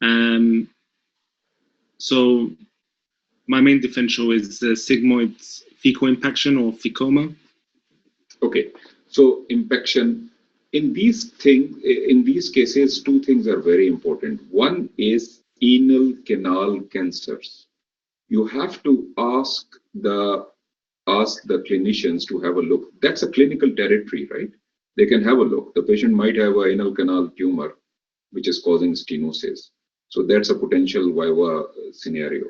Um, so my main differential is sigmoid fecal impaction or fecoma. Okay, so impaction. In these cases, two things are very important. One is anal canal cancers. You have to ask the clinicians to have a look. That's a clinical territory, right? They can have a look. The patient might have an anal canal tumor, which is causing stenosis. So that's a potential viva scenario.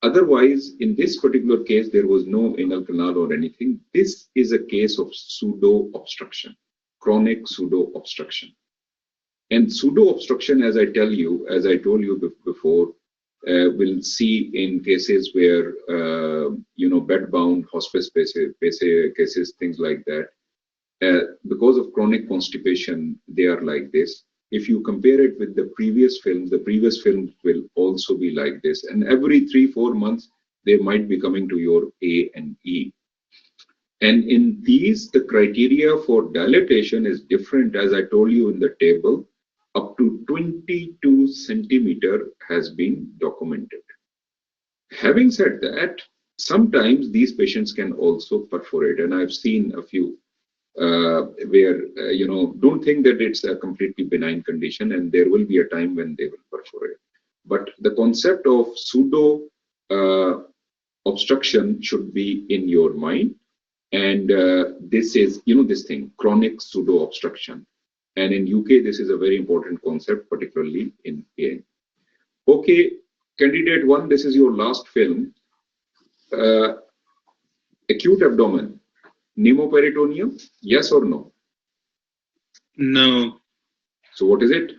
Otherwise, in this particular case, there was no anal canal or anything. This is a case of pseudo-obstruction, chronic pseudo-obstruction. And pseudo-obstruction, as I told you before, we'll see in cases where, bed-bound hospice cases, things like that. Because of chronic constipation, they are like this. If you compare it with the previous films will also be like this. And every 3-4 months, they might be coming to your A and E. And in these, the criteria for dilatation is different, as I told you in the table. Up to 22 centimeter has been documented. Having said that, sometimes these patients can also perforate, and I've seen a few where, don't think that it's a completely benign condition, and there will be a time when they will perforate. But the concept of pseudo obstruction should be in your mind. And this is, this thing, chronic pseudo obstruction. And in UK, this is a very important concept, particularly in pain. Okay, candidate 1, this is your last film. Acute abdomen, pneumoperitoneum, yes or no? No. So what is it?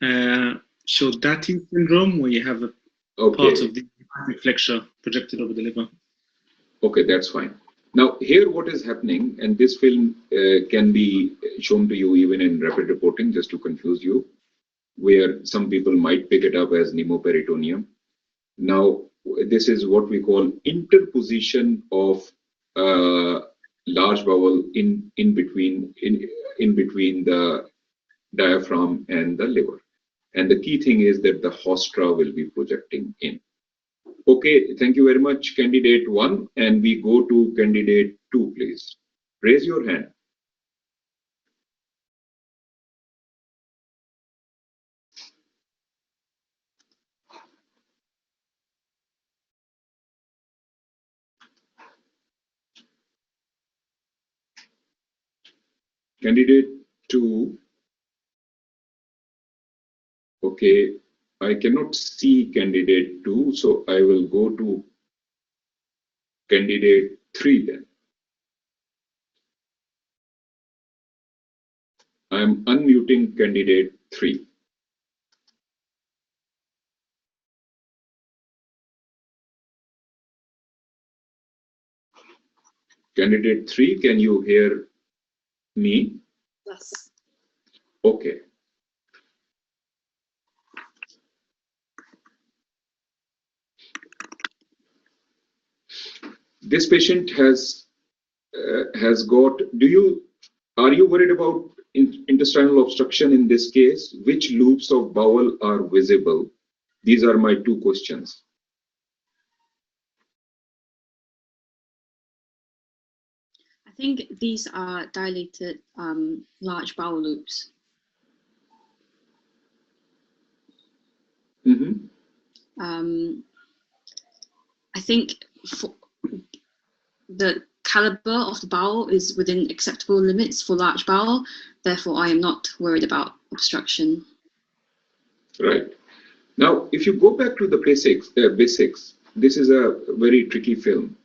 Chiodati syndrome, where you have a part of the flexure projected over the liver. Okay, that's fine. Now, here what is happening, and this film can be shown to you even in rapid reporting, just to confuse you, where some people might pick it up as pneumoperitoneum. Now, this is what we call interposition of large bowel in between the diaphragm and the liver. And the key thing is that the haustra will be projecting in. Okay, thank you very much, candidate 1, and we go to candidate 2, please. Raise your hand. Candidate 2. Okay, I cannot see candidate 2, so I will go to candidate 3 then. I am unmuting candidate 3. Candidate 3, can you hear me? Yes. Okay. This patient has got, are you worried about intestinal obstruction in this case? Which loops of bowel are visible? These are my 2 questions. I think these are dilated large bowel loops. Mm-hmm. I think the caliber of the bowel is within acceptable limits for large bowel. Therefore, I am not worried about obstruction. Right. Now, if you go back to the basics, this is a very tricky film.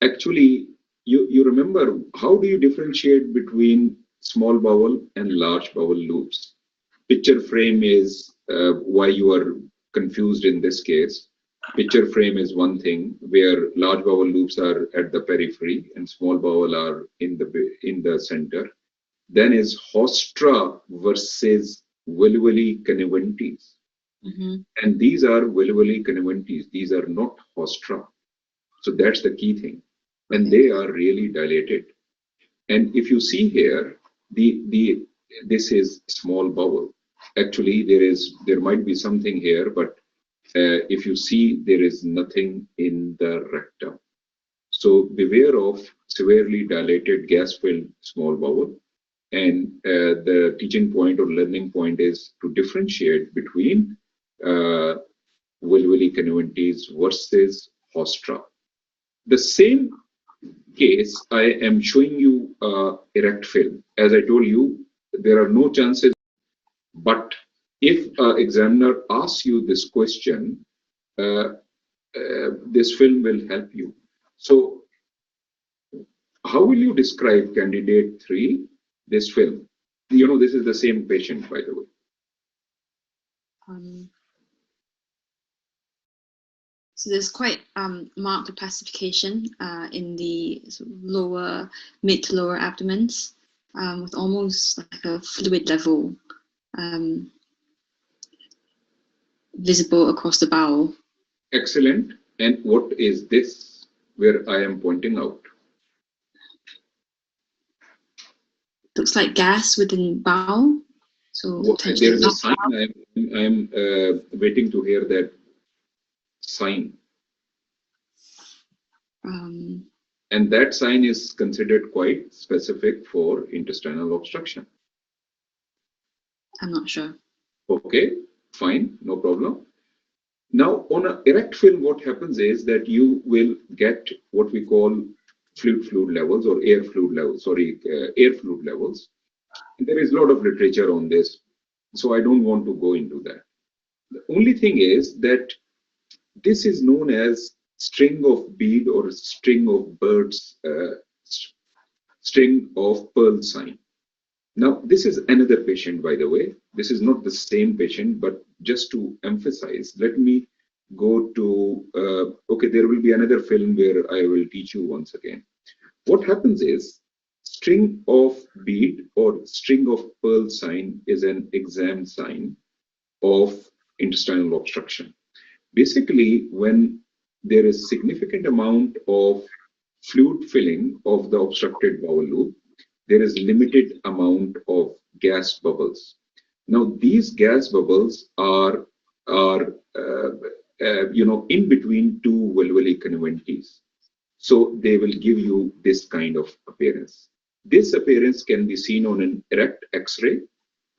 Actually, you remember, how do you differentiate between small bowel and large bowel loops? Picture frame is why you are confused in this case. Picture frame is one thing, where large bowel loops are at the periphery and small bowel are in the center. Then is haustra versus vulvally conniventes. Mm-hmm. And these are vulvally conniventes. These are not haustra. So that's the key thing. And they are really dilated. And if you see here, this is small bowel. actually there might be something here, but if you see, there is nothing in the rectum. So beware of severely dilated gas-filled small bowel. And the teaching point or learning point is to differentiate between vulvally conjunctives versus Hostra. The same case, I am showing you erect film. As I told you, there are no chances, but if an examiner asks you this question, this film will help you. So how will you describe candidate 3, this film? You know, this is the same patient, by the way. So there's quite marked opacification in the sort of lower, mid to lower abdomens, with almost like a fluid level visible across the bowel. Excellent. And what is this where I am pointing out? Looks like gas within bowel. So there is a sign. I'm waiting to hear that sign. And that sign is considered quite specific for intestinal obstruction. I'm not sure. Okay, fine, no problem. Now, on an erect film, what happens is that you will get what we call fluid levels or air fluid levels, air fluid levels. And there is a lot of literature on this, so I don't want to go into that. The only thing is that this is known as string of bead or string of birds, string of pearl sign. Now, this is another patient, by the way. This is not the same patient, but just to emphasize, let me go to, okay, there will be another film where I will teach you once again. What happens is, string of bead or string of pearl sign is an exam sign of intestinal obstruction. Basically, when there is significant amount of fluid filling of the obstructed bowel loop, there is limited amount of gas bubbles. Now, these gas bubbles are in between two vulvally conjunctives. So they will give you this kind of appearance. This appearance can be seen on an erect X-ray,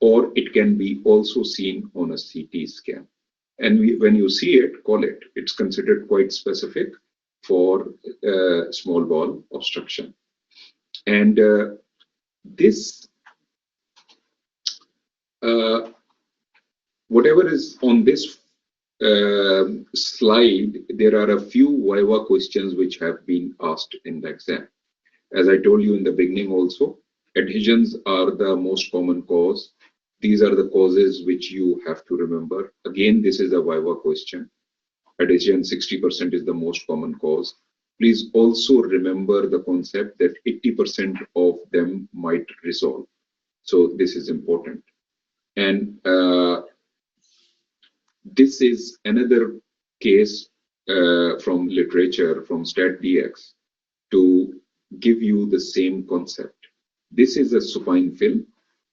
or it can be also seen on a CT scan. And when you see it, call it. It's considered quite specific for small bowel obstruction. And this, whatever is on this slide, there are a few viva questions which have been asked in the exam. As I told you in the beginning also, adhesions are the most common cause. These are the causes which you have to remember. Again, this is a viva question. Adhesion 60% is the most common cause. Please also remember the concept that 80% of them might resolve. So this is important. And this is another case from literature, from StatDX, to give you the same concept. This is a supine film.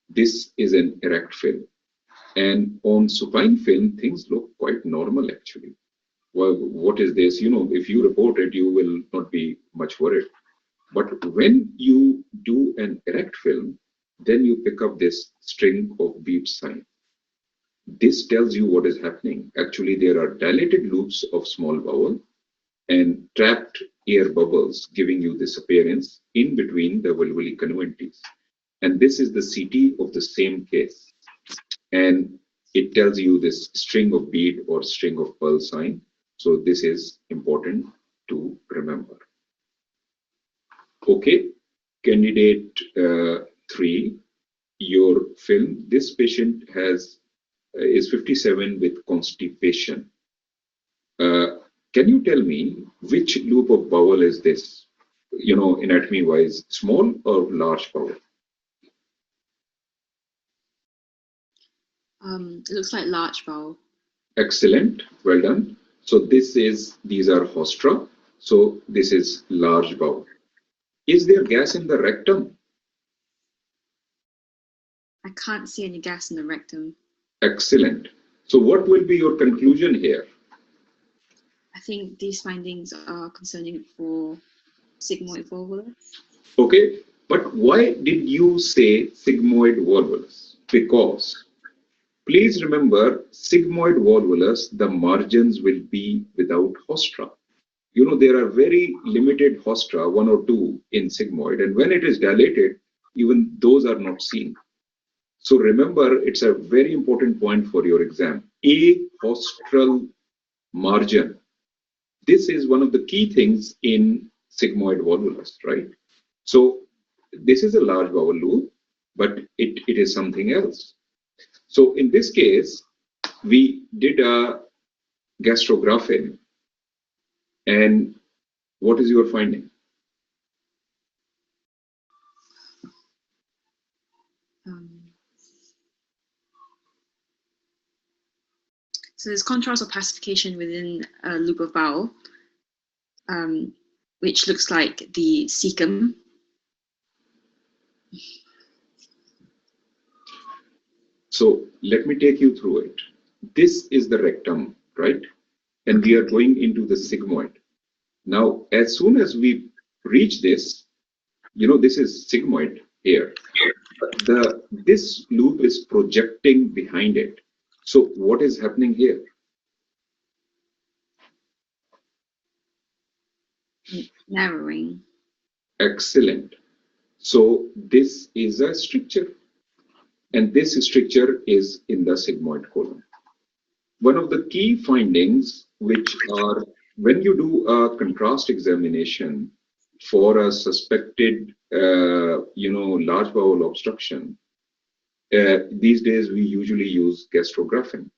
This is an erect film. And on supine film, things look quite normal actually. Well, what is this? You know, if you report it, you will not be much worried. But when you do an erect film, then you pick up this string of bead sign. This tells you what is happening. Actually, there are dilated loops of small bowel and trapped air bubbles giving you this appearance in between the vulvally conjunctives. And this is the CT of the same case. And it tells you this string of bead or string of pearl sign. So this is important to remember. Okay, candidate 3, your film. This patient is 57 with constipation. Can you tell me which loop of bowel is this? You know, anatomy wise, small or large bowel? It looks like large bowel. Excellent, well done. So these are Hostra. So this is large bowel. Is there gas in the rectum? I can't see any gas in the rectum. Excellent. So what will be your conclusion here? I think these findings are concerning for sigmoid volvulus. Okay, but why did you say sigmoid volvulus? Because please remember, sigmoid volvulus, the margins will be without hostra. You know, there are very limited hostra, 1 or 2 in sigmoid, and when it is dilated, even those are not seen. So remember, it's a very important point for your exam. Ahostral margin. This is one of the key things in sigmoid volvulus, right? So this is a large bowel loop, but it is something else. So in this case, we did a gastrographin, and what is your finding? So there's contrast or pacification within a loop of bowel, which looks like the cecum. So let me take you through it. This is the rectum, right? And we are going into the sigmoid. Now, as soon as we reach this, you know, this is sigmoid here. This loop is projecting behind it. So what is happening here? Narrowing. Excellent. So this is a stricture, and this stricture is in the sigmoid colon. One of the key findings, which are when you do a contrast examination for a suspected, large bowel obstruction, these days we usually use gastrographin.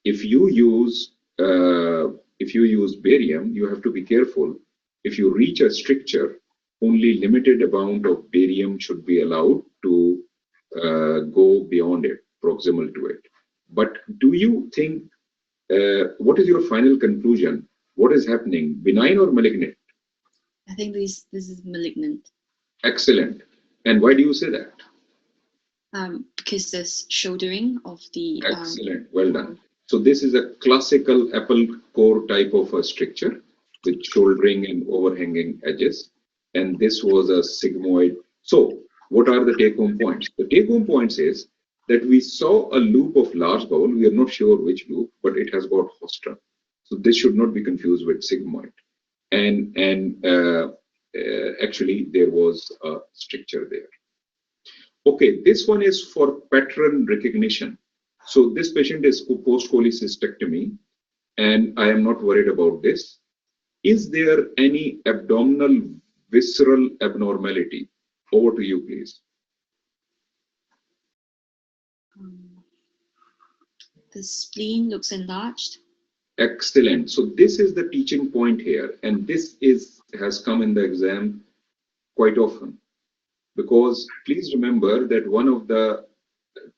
If you use barium, you have to be careful. If you reach a stricture, only limited amount of barium should be allowed to go beyond it, proximal to it. But do you think, what is your final conclusion? What is happening, benign or malignant? I think this is malignant. Excellent. And why do you say that? Because there's shouldering of the... Excellent, well done. So this is a classical apple core type of a stricture with shouldering and overhanging edges. And this was a sigmoid. So what are the take-home points? The take-home points is that we saw a loop of large bowel. We are not sure which loop, but it has got hostra. So this should not be confused with sigmoid. And actually there was a stricture there. Okay, this one is for pattern recognition. So this patient is post-cholecystectomy, and I am not worried about this. Is there any abdominal visceral abnormality? Over to you, please. The spleen looks enlarged. Excellent. So this is the teaching point here, and this has come in the exam quite often. Because please remember that one of the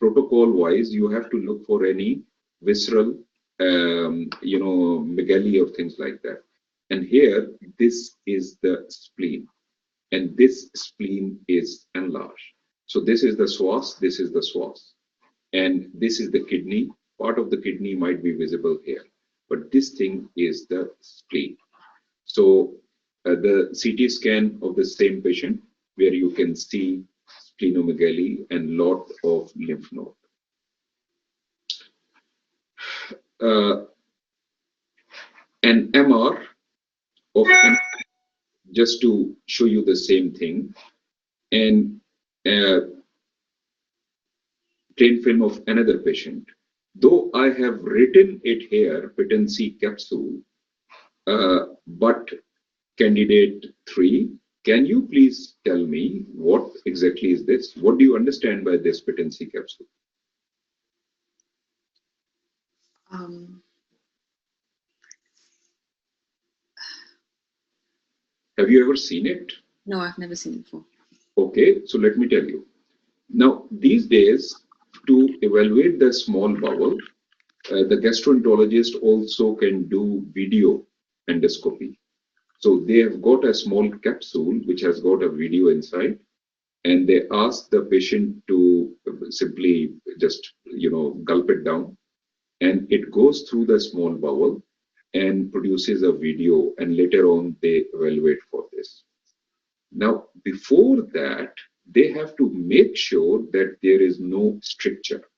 protocol-wise, you have to look for any visceral, megaly or things like that. And here, this is the spleen, and this spleen is enlarged. So this is the psoas, this is the psoas, and this is the kidney. Part of the kidney might be visible here, but this thing is the spleen. So the CT scan of the same patient, where you can see splenomegaly and lot of lymph node. An MR of just to show you the same thing, and plain film of another patient. Though I have written it here, patency capsule, but candidate 3, can you please tell me what exactly is this? What do you understand by this patency capsule? Have you ever seen it? No, I've never seen it before. Okay, so let me tell you. Now, these days, to evaluate the small bowel, the gastroenterologist also can do video endoscopy. So they have got a small capsule which has got a video inside, and they ask the patient to simply just, gulp it down, and it goes through the small bowel and produces a video, and later on they evaluate for this. Now, before that, they have to make sure that there is no stricture.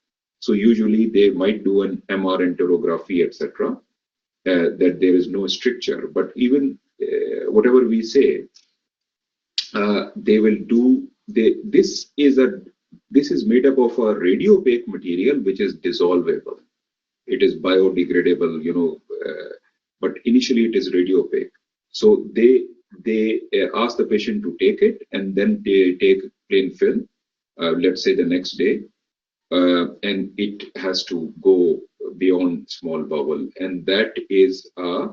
So usually they might do an MR enterography, etc., that there is no stricture. But even whatever we say, they will do. This is made up of a radiopaque material which is dissolvable. It is biodegradable, but initially it is radiopaque. So they ask the patient to take it, and then they take plain film, let's say the next day, and it has to go beyond small bowel, and that is a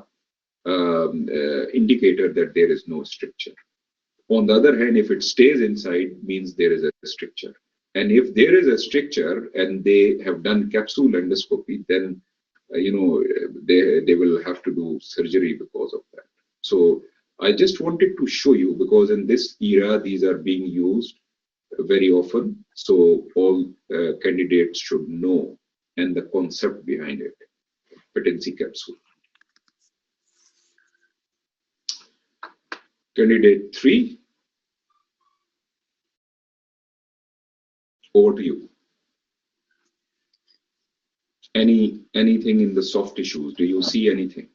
indicator that there is no stricture. On the other hand, if it stays inside, means there is a stricture. And if there is a stricture and they have done capsule endoscopy, then they will have to do surgery because of that. So I just wanted to show you, because in this era these are being used very often, so all candidates should know and the concept behind it. Patency capsule. Candidate 3. Over to you. Anything in the soft tissues? Do you see anything?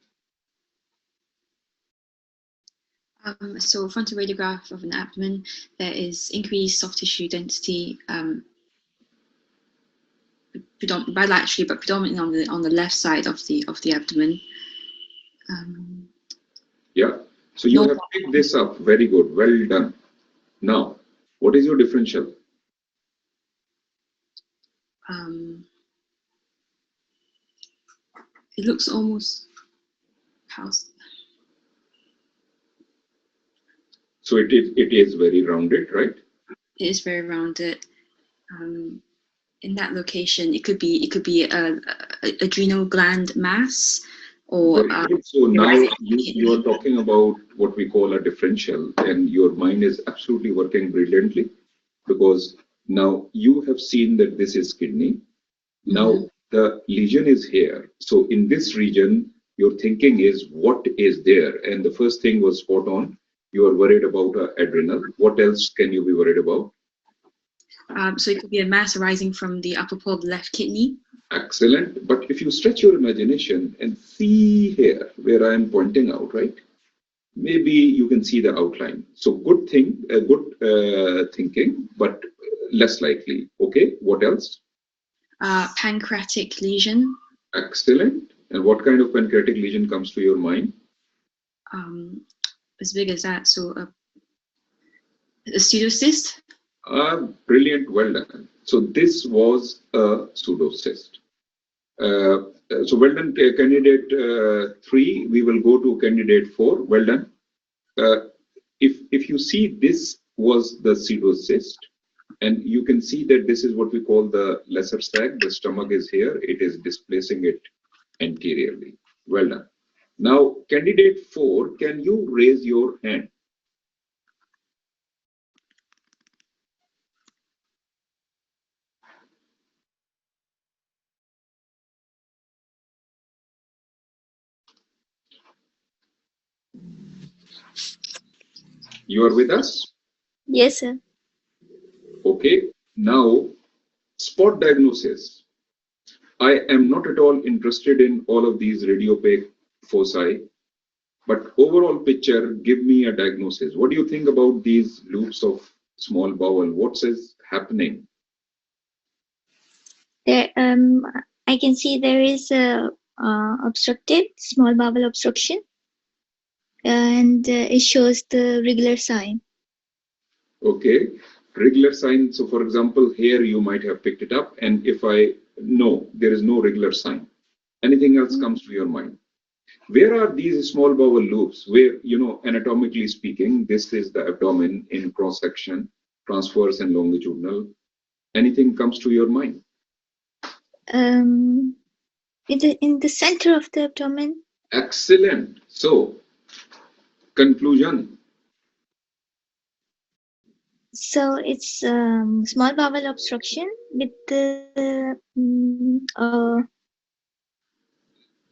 So frontal radiograph of an abdomen, there is increased soft tissue density bilaterally, but predominantly on the left side of the abdomen. Yeah. So you have picked this up. Very good. Well done. Now, what is your differential? It looks almost house. So it is very rounded, right? It is very rounded. In that location, it could be a adrenal gland mass, or so now you are talking about what we call a differential, and your mind is absolutely working brilliantly, because now you have seen that this is kidney. Now the lesion is here. So in this region, your thinking is what is there, and the first thing was spot on. You are worried about adrenal. What else can you be worried about? So it could be a mass arising from the upper pole of the left kidney. Excellent. But if you stretch your imagination and see here where I am pointing out, right? Maybe you can see the outline. So good thinking, but less likely. Okay. What else? Pancreatic lesion. Excellent. And what kind of pancreatic lesion comes to your mind? As big as that. So a pseudocyst. Brilliant. Well done. So this was a pseudocyst. So well done, candidate 3. We will go to candidate 4. Well done. If you see, this was the pseudocyst, and you can see that this is what we call the lesser sac. The stomach is here. It is displacing it anteriorly. Well done. Now, candidate 4, can you raise your hand? You are with us? Yes, sir. Okay. Now, spot diagnosis. I am not at all interested in all of these radiopaque foci, but overall picture, give me a diagnosis. What do you think about these loops of small bowel? What is happening? There, I can see there is a obstructed small bowel obstruction, and it shows the regular sign. Okay, regular sign. So, for example, here you might have picked it up, and if no, there is no regular sign. Anything else comes to your mind? Where are these small bowel loops? Where, anatomically speaking, this is the abdomen in cross section, transverse and longitudinal. Anything comes to your mind? In the center of the abdomen. Excellent. So, conclusion. So it's small bowel obstruction with the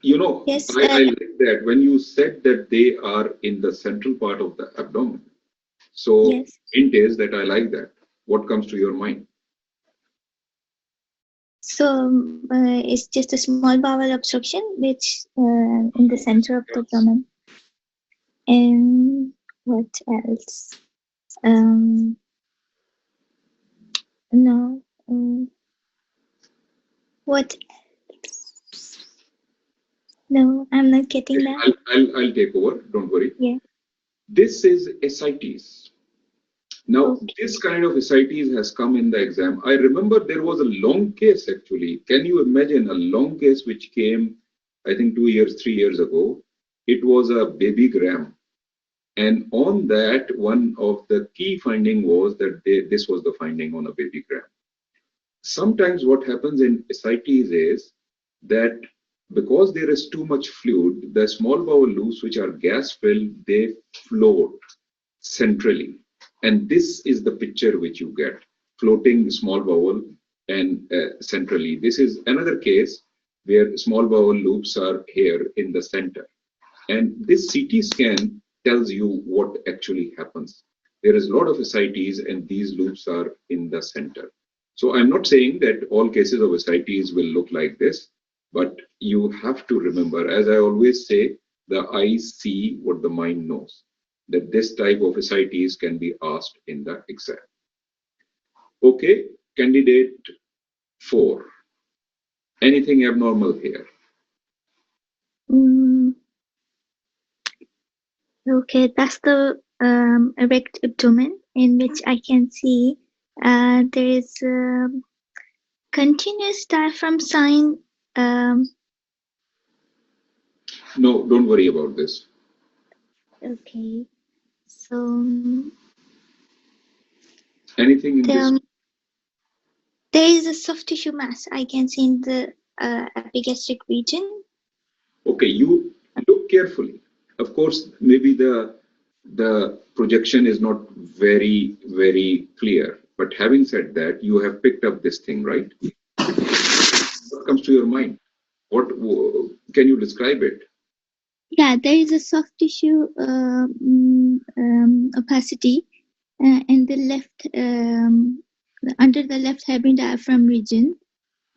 yes, I like that when you said that they are in the central part of the abdomen. So yes. hint is that I like that. What comes to your mind? So it's just a small bowel obstruction which in the center of the abdomen. And what else? No. What else? No, I'm not getting that. I'll take over. Don't worry. Yeah. This is ascites. Now, Okay. this kind of ascites has come in the exam. I remember there was a long case actually. Can you imagine a long case which came, I think 2 years, 3 years ago? It was a baby gram. And on that, one of the key finding was that this was the finding on a baby gram. Sometimes what happens in ascites is that because there is too much fluid, the small bowel loops, which are gas filled, they float centrally. And this is the picture which you get, floating small bowel and centrally. This is another case where small bowel loops are here in the center. And this CT scan tells you what actually happens. There is a lot of ascites and these loops are in the center. So I'm not saying that all cases of ascites will look like this, but you have to remember, as I always say, the eyes see what the mind knows, that this type of ascites can be asked in the exam. Okay, candidate 4. Anything abnormal here? Okay, that's the erect abdomen in which I can see there is continuous diaphragm sign. No, don't worry about this. Okay, so Anything in this? there is a soft tissue mass I can see in the epigastric region. Okay, you look carefully. Of course, maybe the projection is not very clear. But having said that, you have picked up this thing, right? What comes to your mind? What can you describe it? Yeah, there is a soft tissue opacity in the left under the left heavy diaphragm region,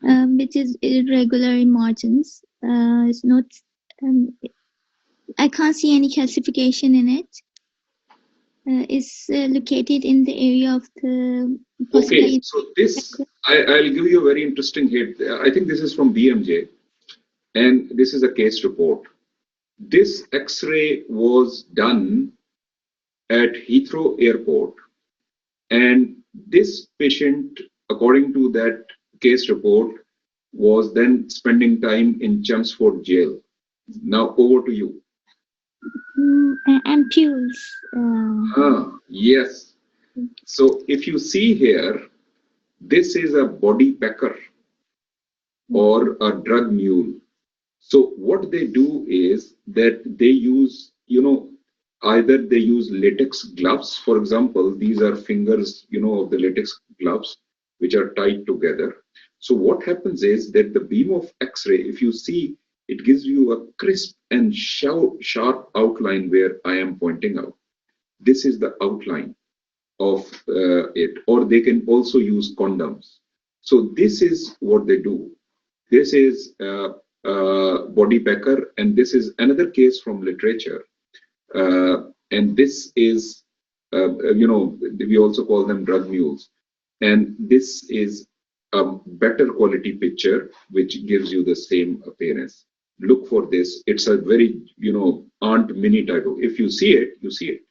which is irregular in margins. It's not. I can't see any calcification in it. It's located in the area of the. Okay, so this I'll give you a very interesting hint. I think this is from BMJ, and this is a case report. This X-ray was done at Heathrow Airport, and this patient, according to that case report, was then spending time in Chelmsford jail. Now over to you. Ampules. Yes. So if you see here, this is a body packer or a drug mule. So what they do is that they use, either they use latex gloves. For example, these are fingers, of the latex gloves, which are tied together. So what happens is that the beam of X-ray, if you see, it gives you a crisp and sharp outline where I am pointing out. This is the outline of it, or they can also use condoms. So this is what they do. This is body packer, and this is another case from literature. And this is, we also call them drug mules. And this is a better quality picture, which gives you the same appearance. Look for this. It's a very, Aunt Minnie type of. If you see it, you see it.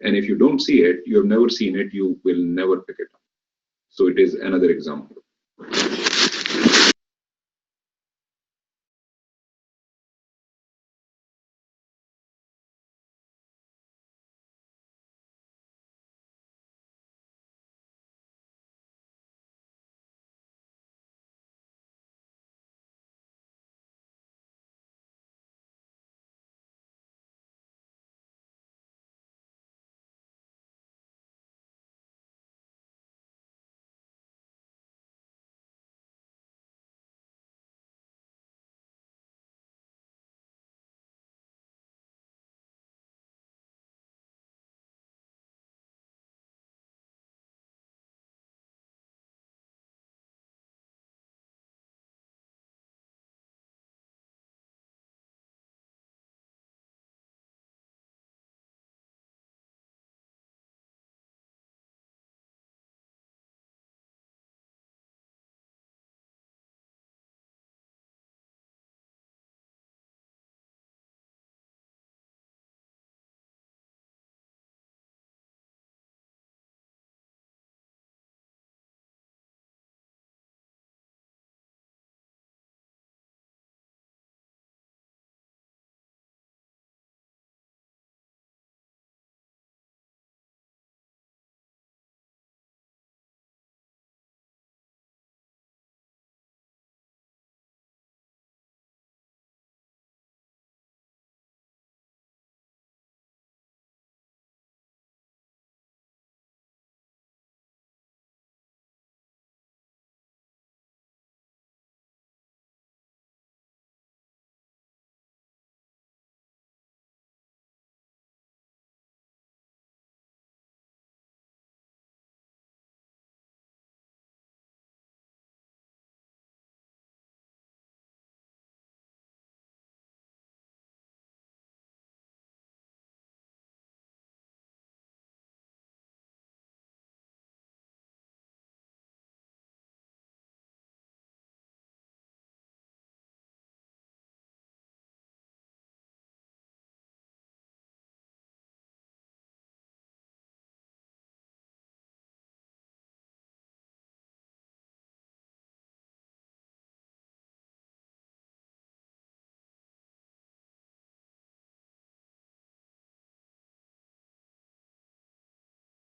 And if you don't see it, you have never seen it, you will never pick it up. So it is another example.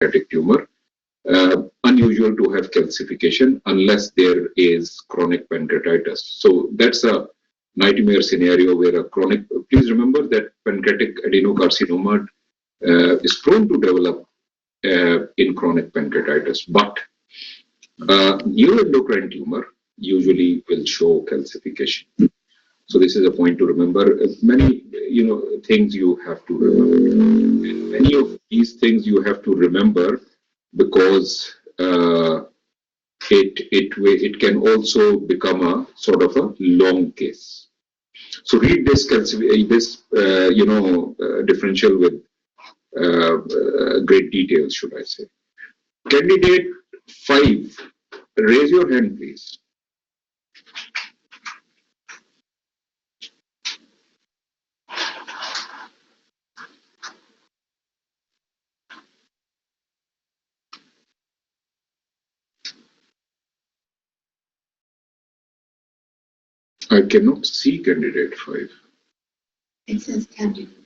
pancreatic tumor. Unusual to have calcification unless there is chronic pancreatitis. So that's a nightmare scenario where a chronic, please remember that pancreatic adenocarcinoma is prone to develop in chronic pancreatitis, but neuroendocrine tumor usually will show calcification. So this is a point to remember. Many things you have to remember. Many of these things you have to remember because it can also become a sort of a long case. So read this differential with great details, should I say. Candidate 5, raise your hand, please. I cannot see candidate 5. It says candidate.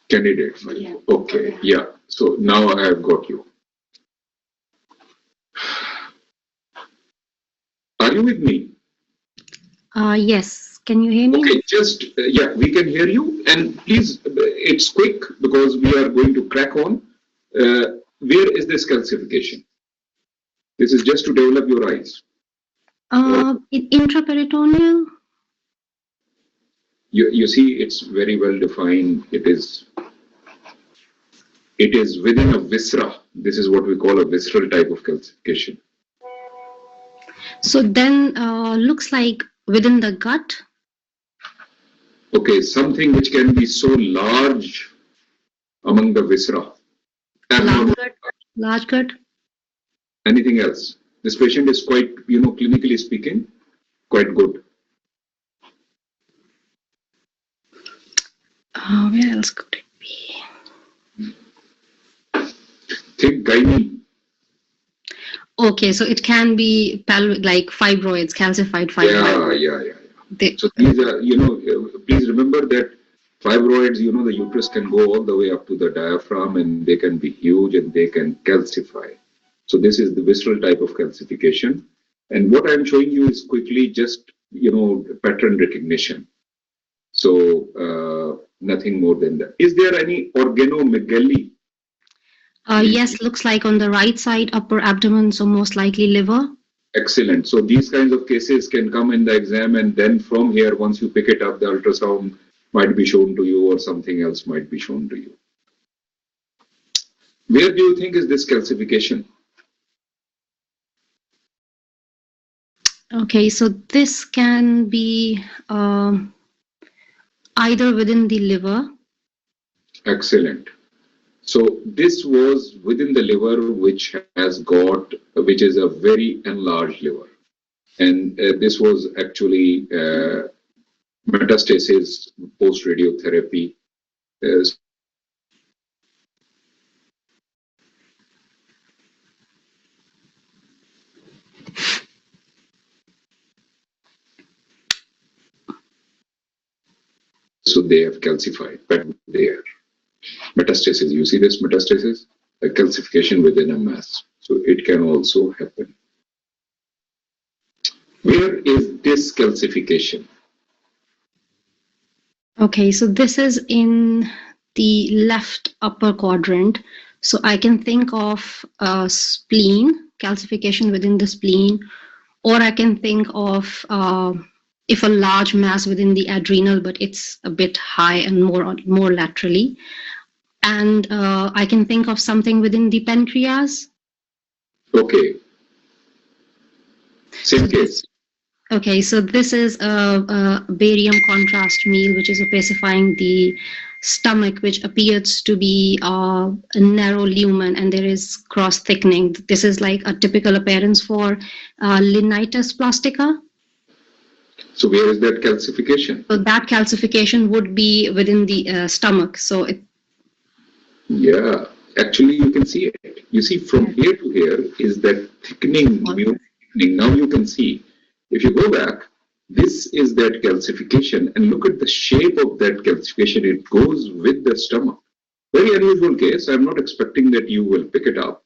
Candidate 5. Yeah. Okay, yeah. So now I have got you. Are you with me? Yes. Can you hear me? Okay, just, yeah, we can hear you. And please, it's quick because we are going to crack on. Where is this calcification? This is just to develop your eyes. Intraperitoneal. You see, it's very well defined. It is within a viscera. This is what we call a visceral type of calcification. So then looks like within the gut. Okay, something which can be so large among the viscera. Large gut. Anything else? This patient is quite, clinically speaking, quite good. Where else could it be? Think gynae. Okay, so it can be like fibroids, calcified fibroids. Yeah. So these are, please remember that fibroids, the uterus can go all the way up to the diaphragm and they can be huge and they can calcify. So this is the visceral type of calcification. And what I'm showing you is quickly just, pattern recognition. So nothing more than that. Is there any organomegaly? Yes, looks like on the right side, upper abdomen, so most likely liver. Excellent. So these kinds of cases can come in the exam, and then from here, once you pick it up, the ultrasound might be shown to you or something else might be shown to you. Where do you think is this calcification? Okay, so this can be either within the liver. Excellent. So this was within the liver, which is a very enlarged liver. And this was actually metastasis post-radiotherapy. So they have calcified, but there. Metastasis, you see this metastasis? A calcification within a mass. So it can also happen. Where is this calcification? Okay, so this is in the left upper quadrant. So I can think of a spleen, calcification within the spleen, or I can think of if a large mass within the adrenal, but it's a bit high and more laterally. And I can think of something within the pancreas. Okay. Same case. Okay, so this is a barium contrast meal, which is opacifying the stomach, which appears to be a narrow lumen, and there is cross thickening. This is like a typical appearance for linitis plastica. So where is that calcification? So that calcification would be within the stomach. So it. Yeah, actually you can see it. You see from here to here is that thickening. Now you can see. If you go back, this is that calcification, and look at the shape of that calcification. It goes with the stomach. Very unusual case. I'm not expecting that you will pick it up,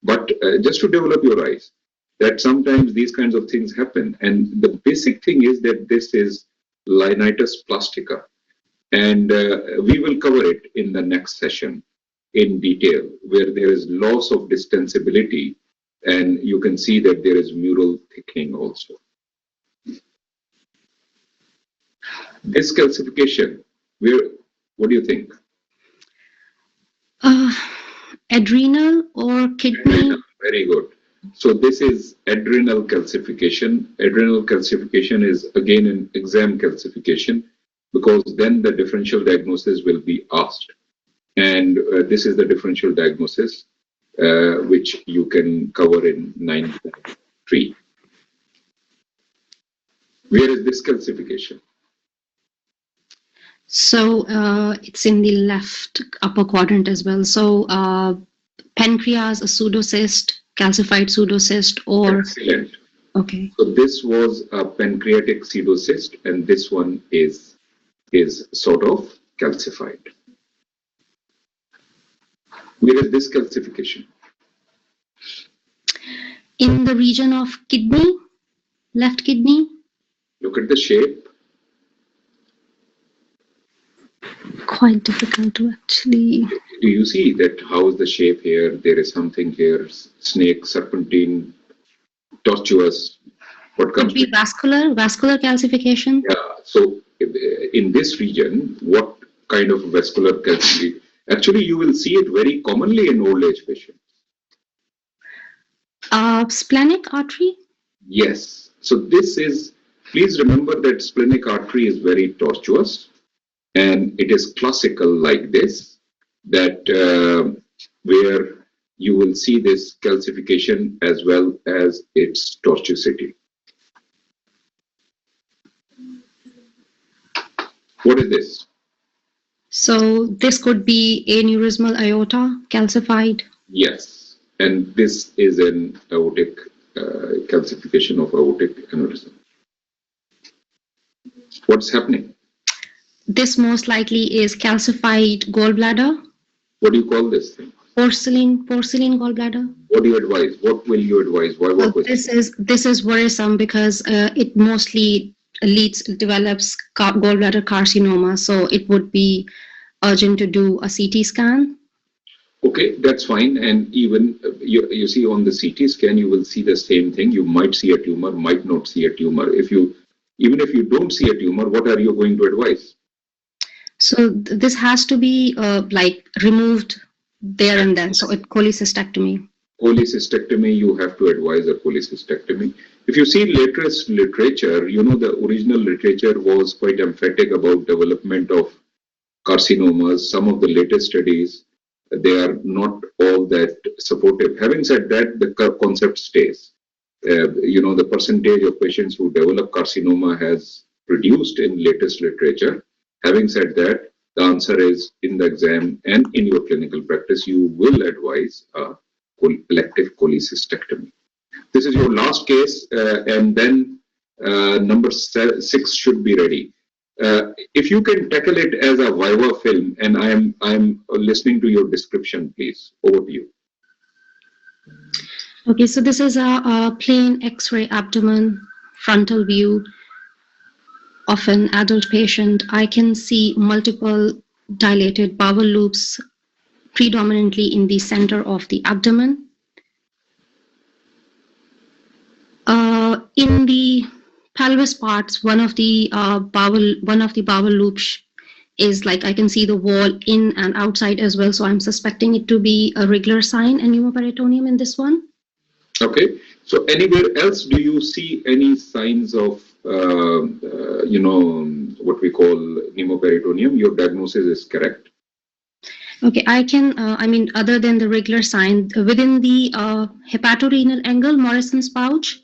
but just to develop your eyes, that sometimes these kinds of things happen. And the basic thing is that this is linitis plastica. And we will cover it in the next session in detail, where there is loss of distensibility, and you can see that there is mural thickening also. This calcification, what do you think? Adrenal or kidney? Adrenal, very good. So this is adrenal calcification. Adrenal calcification is again an exam calcification, because then the differential diagnosis will be asked. And this is the differential diagnosis, which you can cover in 9.3. Where is this calcification? So it's in the left upper quadrant as well. So pancreas, a pseudocyst, calcified pseudocyst, or... Excellent. Okay. So this was a pancreatic pseudocyst, and this one is sort of calcified. Where is this calcification? In the region of kidney, left kidney. Look at the shape. Quite difficult to actually... Do you see that how is the shape here? There is something here, snake, serpentine, tortuous. What comes? Could be vascular calcification. Yeah. So in this region, what kind of vascular calcification? Actually, you will see it very commonly in old age patients. Splenic artery? Yes. So this is, please remember that splenic artery is very tortuous, and it is classical like this, that where you will see this calcification as well as its tortuosity. What is this? So this could be aneurysmal aorta calcified. Yes, and this is an aortic calcification of aortic aneurysm. What's happening? This most likely is calcified gallbladder. What do you call this thing? Porcelain gallbladder. What do you advise? What will you advise? Why? What This is worrisome because it mostly develops gallbladder carcinoma. So it would be urgent to do a CT scan. Okay, that's fine. And even you see on the CT scan, you will see the same thing. You might see a tumor, might not see a tumor. Even if you don't see a tumor, what are you going to advise? So this has to be like removed there and then. So cholecystectomy. Cholecystectomy, you have to advise a cholecystectomy. If you see latest literature, you know the original literature was quite emphatic about development of carcinomas. Some of the latest studies, they are not all that supportive. Having said that, the concept stays. The percentage of patients who develop carcinoma has reduced in latest literature. Having said that, the answer is in the exam and in your clinical practice, you will advise a elective cholecystectomy. This is your last case, and then number 6 should be ready. If you can tackle it as a viva film, and I'm listening to your description, please. Over to you. Okay, so this is a plain X-ray abdomen frontal view of an adult patient. I can see multiple dilated bowel loops predominantly in the center of the abdomen. In the pelvis parts, one of the bowel loops is like I can see the wall in and outside as well. So I'm suspecting it to be a regular sign and pneumoperitoneum in this one. Okay. So anywhere else, do you see any signs of what we call pneumoperitoneum? Your diagnosis is correct. Okay, I can, other than the regular sign, within the hepatorenal angle, Morrison's pouch.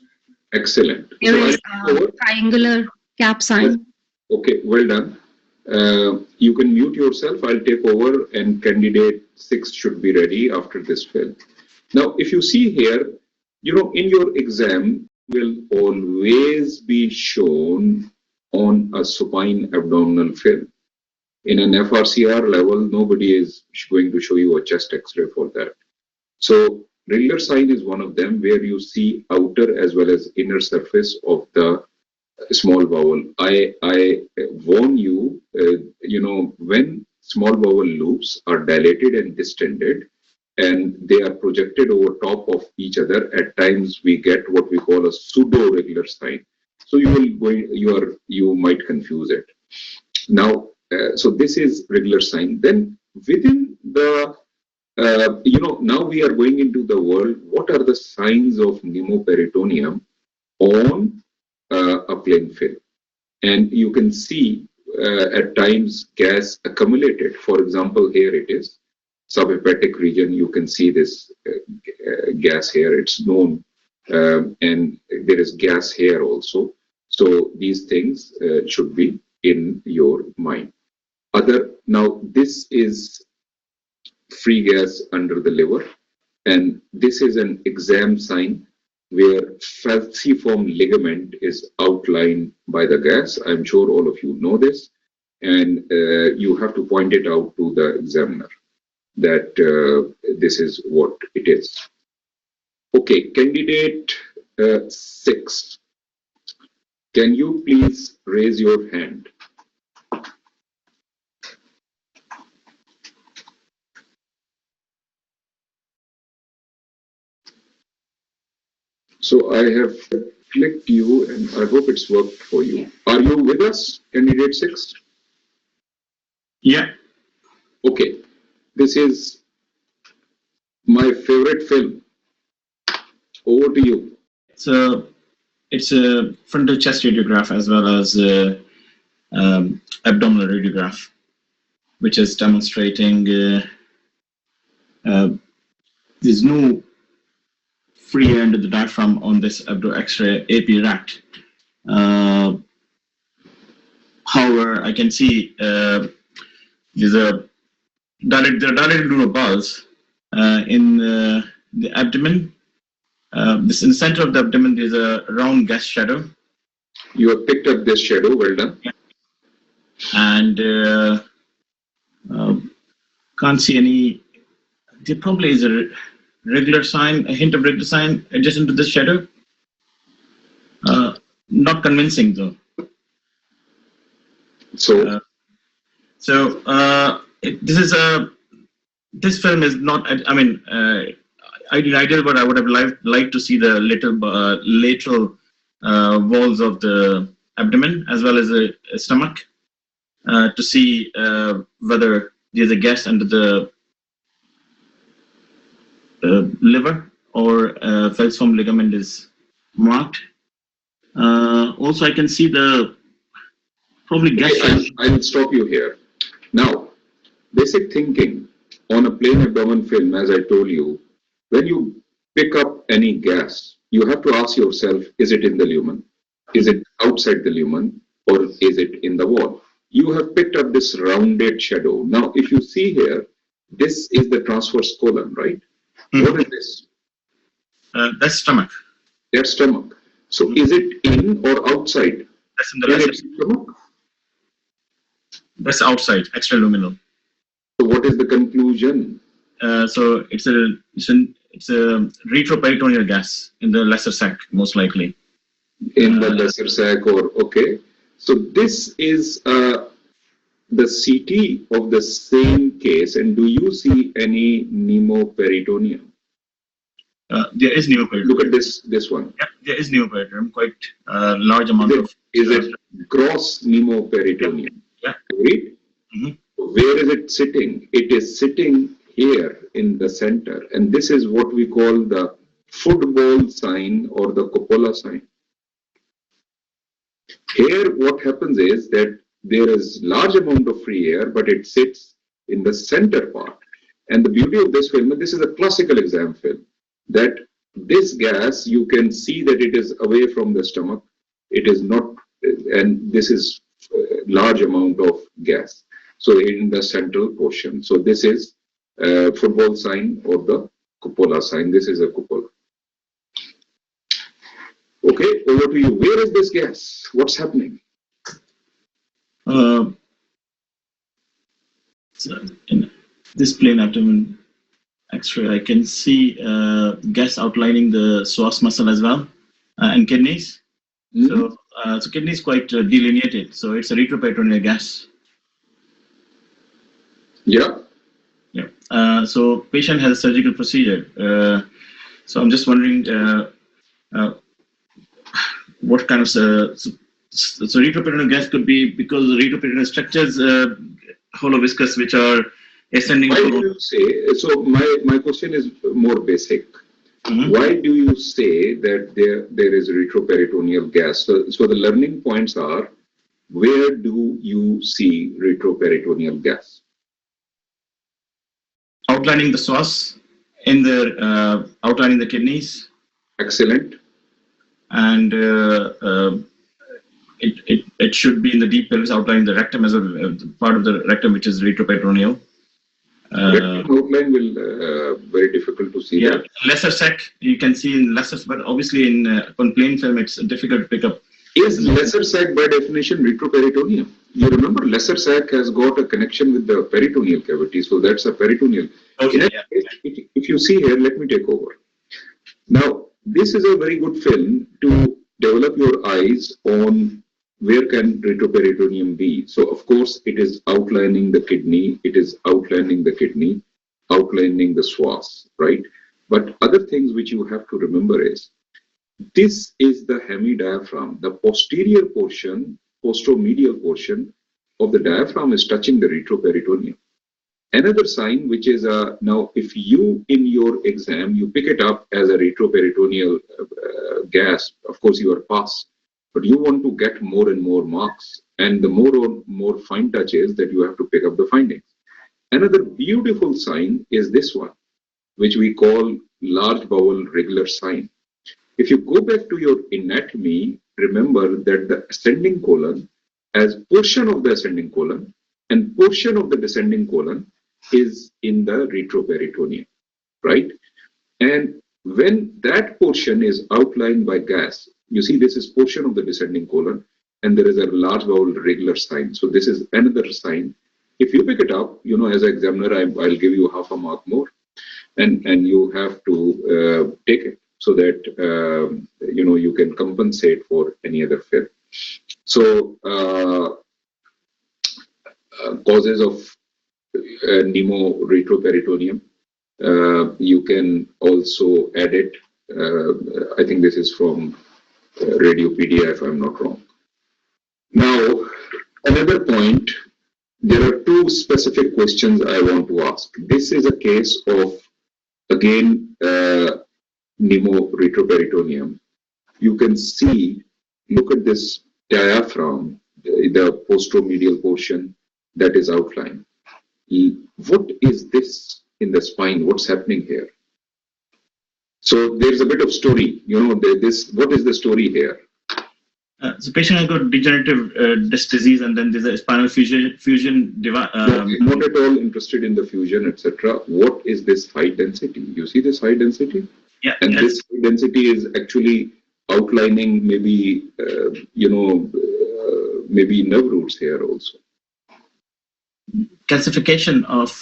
Excellent. There is a triangular cap sign. Okay, well done. You can mute yourself. I'll take over, and candidate 6 should be ready after this film. Now, if you see here, in your exam will always be shown on a supine abdominal film. In an FRCR level, nobody is going to show you a chest X-ray for that. So regular sign is one of them, where you see outer as well as inner surface of the small bowel. I warn you, when small bowel loops are dilated and distended, and they are projected over top of each other, at times we get what we call a pseudo regular sign. So you might confuse it. Now, so this is regular sign. Then within the now we are going into the world. What are the signs of pneumoperitoneum on a plain film? And you can see at times gas accumulated. For example, here it is, subhepatic region. You can see this gas here. It's known, and there is gas here also. So these things should be in your mind. Now this is free gas under the liver, and this is an exam sign where falciform ligament is outlined by the gas. I'm sure all of you know this, and you have to point it out to the examiner that this is what it is. Okay, candidate 6. Can you please raise your hand? So I have clicked you, and I hope it's worked for you. Are you with us, candidate 6? Yeah. Okay. This is my favorite film. Over to you. So it's a frontal chest radiograph as well as abdominal radiograph, which is demonstrating there's no free air under the diaphragm on this abdo X-ray AP ract. However, I can see there's a dilated dural bulbs in the abdomen. This in the center of the abdomen, there's a round gas shadow. You have picked up this shadow. Well done. Yeah. And can't see any. There probably is a regular sign, a hint of regular sign adjacent to this shadow. Not convincing though. So, this film is not. I mean, ideal, but I would have liked to see the lateral walls of the abdomen as well as the stomach to see whether there's a gas under the liver or falciform ligament is marked. Also, I can see the probably gas. I will stop you here. Now, basic thinking on a plain abdomen film, as I told you, when you pick up any gas, you have to ask yourself, is it in the lumen? Is it outside the lumen? Or is it in the wall? You have picked up this rounded shadow. Now, if you see here, this is the transverse colon, right? What is this? That's stomach. That's stomach. So is it in or outside? That's in the lesser stomach. That's outside, extraluminal. So what is the conclusion? So it's a retroperitoneal gas in the lesser sac, most likely. In the lesser sac, or okay. So this is the CT of the same case, and do you see any pneumoperitoneum? There is pneumoperitoneum. Look at this one. Yeah, there is pneumoperitoneum, quite large amount is it gross pneumoperitoneum? Yeah. Right? Mm-hmm. Where is it sitting? It is sitting here in the center, and this is what we call the football sign or the cupola sign. Here, what happens is that there is large amount of free air, but it sits in the center part. And the beauty of this film, this is a classical exam film, that this gas, you can see that it is away from the stomach. It is not, and this is large amount of gas. So in the central portion. So this is football sign or the cupola sign. This is a cupola. Okay, over to you. Where is this gas? What's happening? So in this plain abdomen X-ray, I can see gas outlining the psoas muscle as well, and kidneys. So, so kidney is quite delineated. So it's a retroperitoneal gas. Yeah. Yeah. So patient has a surgical procedure. So I'm just wondering what kind of so retroperitoneal gas could be because the retroperitoneal structures hollow viscous which are ascending. Why do you say so? My question is more basic. Why do you say that there is retroperitoneal gas? So the learning points are, where do you see retroperitoneal gas? Outlining the psoas, in the outlining the kidneys. Excellent. And it should be in the deep pelvis, outlining the rectum as a part of the rectum which is retroperitoneal. Outline will very difficult to see. Yeah, lesser sec you can see in lesser, but obviously in on plain film it's difficult to pick up. Is lesser sac by definition retroperitoneum? You remember lesser sac has got a connection with the peritoneal cavity, so that's a peritoneal. Okay, if you see here, let me take over. Now, this is a very good film to develop your eyes on where can retroperitoneum be. So, of course, it is outlining the kidney, outlining the psoas, right? But other things which you have to remember is, this is the hemidiaphragm. The posterior portion, posteromedial portion of the diaphragm is touching the retroperitoneum. Another sign which is now if you in your exam you pick it up as a retroperitoneal gas, of course you are passed, but you want to get more and more marks, and the more fine touches that you have to pick up the findings. Another beautiful sign is this one, which we call large bowel regular sign. If you go back to your anatomy, remember that the ascending colon as portion of the ascending colon and portion of the descending colon is in the retroperitoneum, right? And when that portion is outlined by gas, you see this is portion of the descending colon and there is a large bowel regular sign. So this is another sign. If you pick it up, you know, as an examiner, I'll give you half a mark more, and you have to take it so that you know you can compensate for any other fail. So causes of pneumoretroperitoneum. You can also add it. I think this is from Radiopedia, if I'm not wrong. Now, another point, there are two specific questions I want to ask. This is a case of, again, pneumoretroperitoneum. You can see, look at this diaphragm, the posteromedial portion that is outlined. What is this in the spine? What's happening here? So there's a bit of story, you know, what is the story here? So patient has got degenerative disc disease, and then there's a spinal fusion not at all interested in the fusion, etc. What is this high density? You see this high density? Yeah. And this high density is actually outlining maybe, you know, maybe nerve roots here also. Calcification of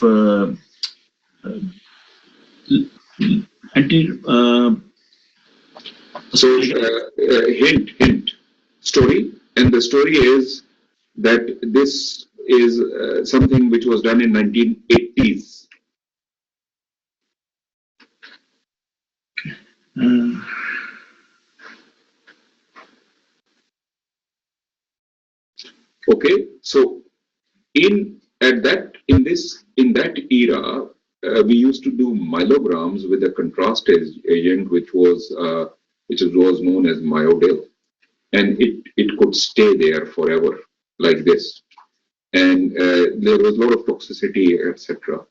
hint story, and the story is that this is something which was done in 1980s. Okay, so in that era, we used to do myelograms with a contrast agent, which was known as myodil, and it could stay there forever like this, and there was a lot of toxicity, etc.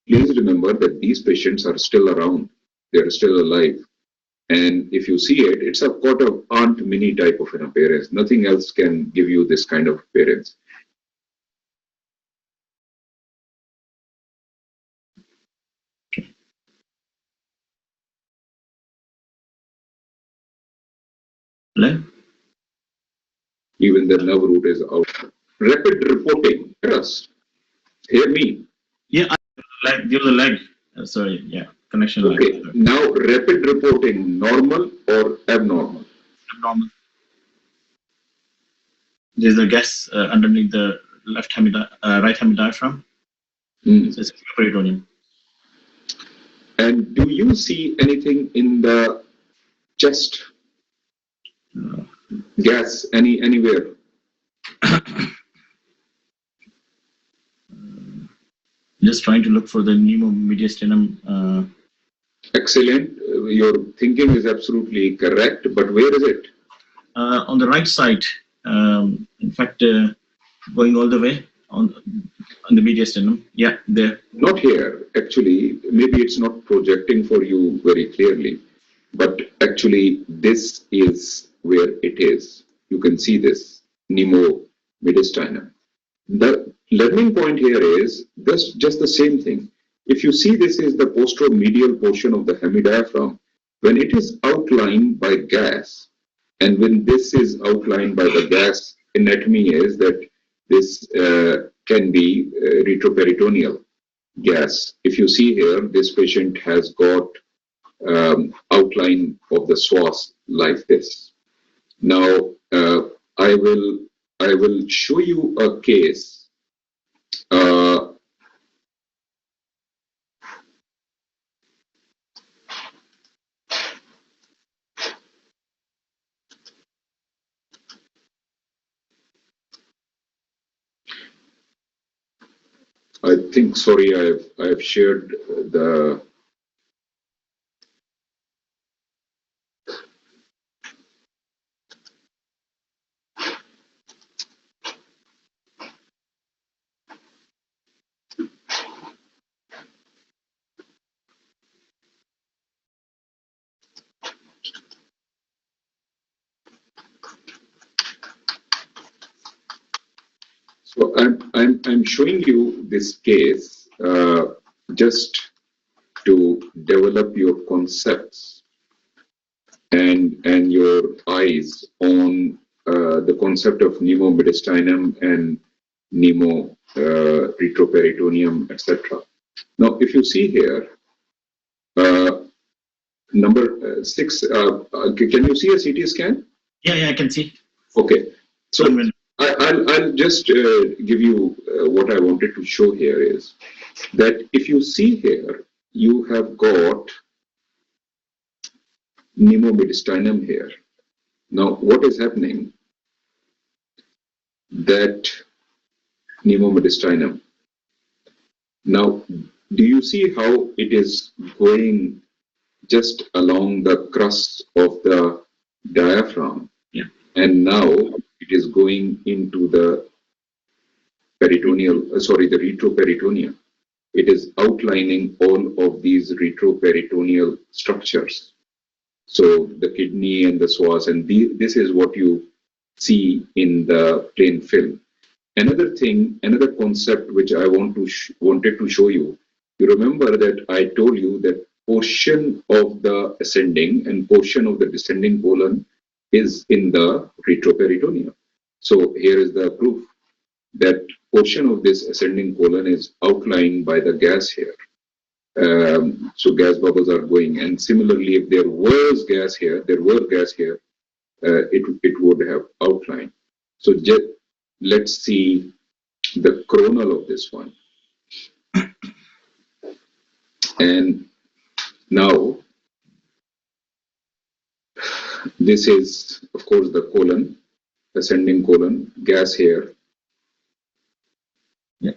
Please remember that these patients are still around; they are still alive, and if you see it, it's a sort of Aunt Minnie type of an appearance. Nothing else can give you this kind of appearance. Even the nerve root is out. Rapid reporting. Yes. Hear me. give the leg. Sorry, yeah, connection leg. Okay, now rapid reporting, normal or abnormal? Abnormal. There's a gas underneath the right hemi diaphragm. So it's peritoneum. And do you see anything in the chest? Gas anywhere? Just trying to look for the pneumomediastinum. Excellent. Your thinking is absolutely correct, but where is it? On the right side. In fact, going all the way on the mediastinum. Yeah, there. Not here. Actually, maybe it's not projecting for you very clearly, but actually this is where it is. You can see this pneumomediastinum. The learning point here is just the same thing. If you see, this is the posteromedial portion of the hemidiaphragm. When it is outlined by gas, and when this is outlined by the gas, anatomy is that this can be retroperitoneal gas. If you see here, this patient has got outline of the psoas like this. Now, I will show you a case. I think, sorry, I have shared the. So I'm showing you this case just to develop your concepts and your eyes on the concept of pneumomediastinum and retroperitoneum, etc. Now, if you see here, number 6, can you see a CT scan? Yeah, I can see. Okay, so I'll just give you what I wanted to show here is that if you see here, you have got pneumomediastinum here. Now, what is happening? That pneumomediastinum. Now, do you see how it is going just along the crust of the diaphragm? Yeah. And now it is going into the peritoneal, the retroperitoneum. It is outlining all of these retroperitoneal structures. So the kidney and the psoas, and this is what you see in the plain film. Another thing, another concept which I wanted to show you. You remember that I told you that portion of the ascending and portion of the descending colon is in the retroperitoneum. So here is the proof that portion of this ascending colon is outlined by the gas here. So gas bubbles are going, and similarly, if there was gas here, it would have outlined. So let's see the coronal of this one. And now, this is, of course, the colon, ascending colon, gas here. Yeah.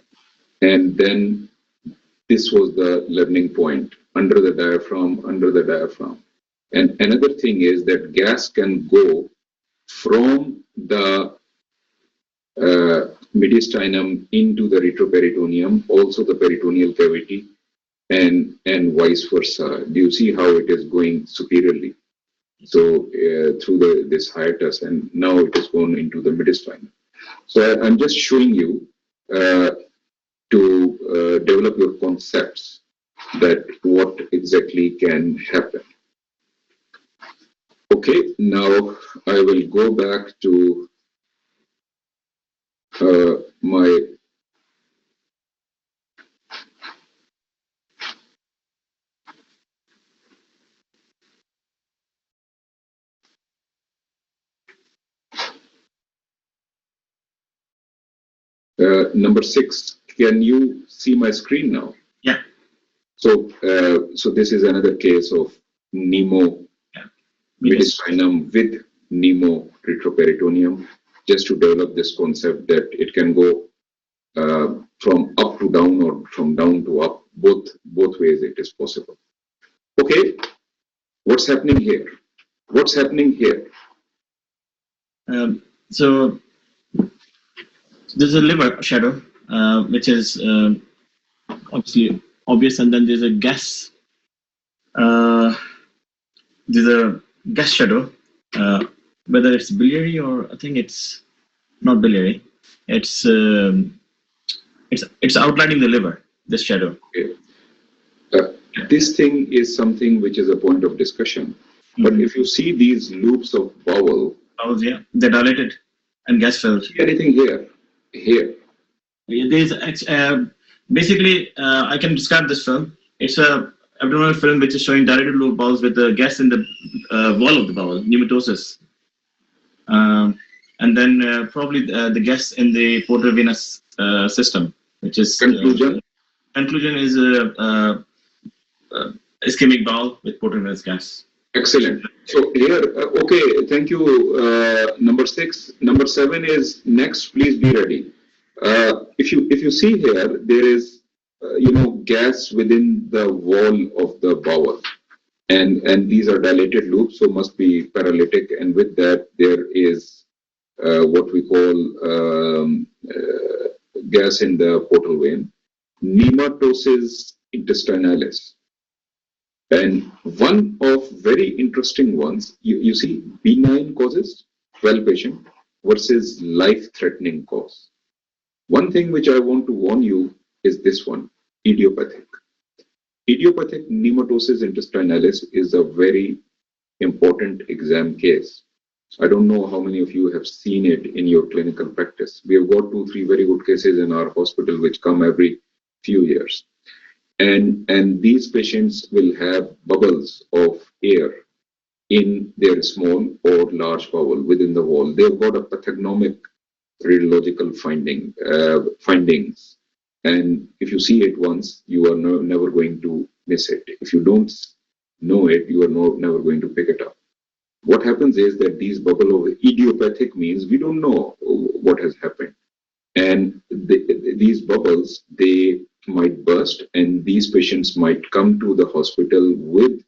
And then this was the learning point, under the diaphragm. And another thing is that gas can go from the mediastinum into the retroperitoneum, also the peritoneal cavity, and vice versa. Do you see how it is going superiorly? So through this hiatus, and now it is going into the mediastinum. So I'm just showing you to develop your concepts that what exactly can happen. Okay, now I will go back to my Number 6, can you see my screen now? Yeah. So, so this is another case of pneumo mediastinum with pneumo retroperitoneum, just to develop this concept that it can go from up to down or from down to up. Both ways it is possible. Okay, what's happening here? What's happening here? So there's a liver shadow, which is obviously obvious, and then there's a gas. There's a gas shadow, whether it's biliary or I think it's not biliary. It's outlining the liver. This shadow. Okay. This thing is something which is a point of discussion. But if you see these loops of bowels, yeah, they're dilated and gas filled. Anything here? Here. There's basically I can describe this film. It's a abdominal film which is showing dilated loop bowels with the gas in the wall of the bowel, pneumatosis, and then probably the gas in the portal venous system, which is conclusion. Conclusion is ischemic bowel with portal venous gas. Excellent. So here, okay, thank you. Number 6. Number 7 is next. Please be ready. If you see here, there is gas within the wall of the bowel, and these are dilated loops, so must be paralytic. And with that, there is what we call gas in the portal vein, pneumatosis intestinalis. And one of very interesting ones, you see, benign causes, 12 patient versus life-threatening cause. One thing which I want to warn you is this one, idiopathic. Idiopathic pneumatosis intestinalis is a very important exam case. I don't know how many of you have seen it in your clinical practice. We have got 2-3 very good cases in our hospital which come every few years. And these patients will have bubbles of air in their small or large bowel within the wall. They've got a pathognomic radiological findings. And if you see it once, you are never going to miss it. If you don't know it, you are never going to pick it up. What happens is that these bubble of idiopathic means we don't know what has happened. And these bubbles, they might burst, and these patients might come to the hospital with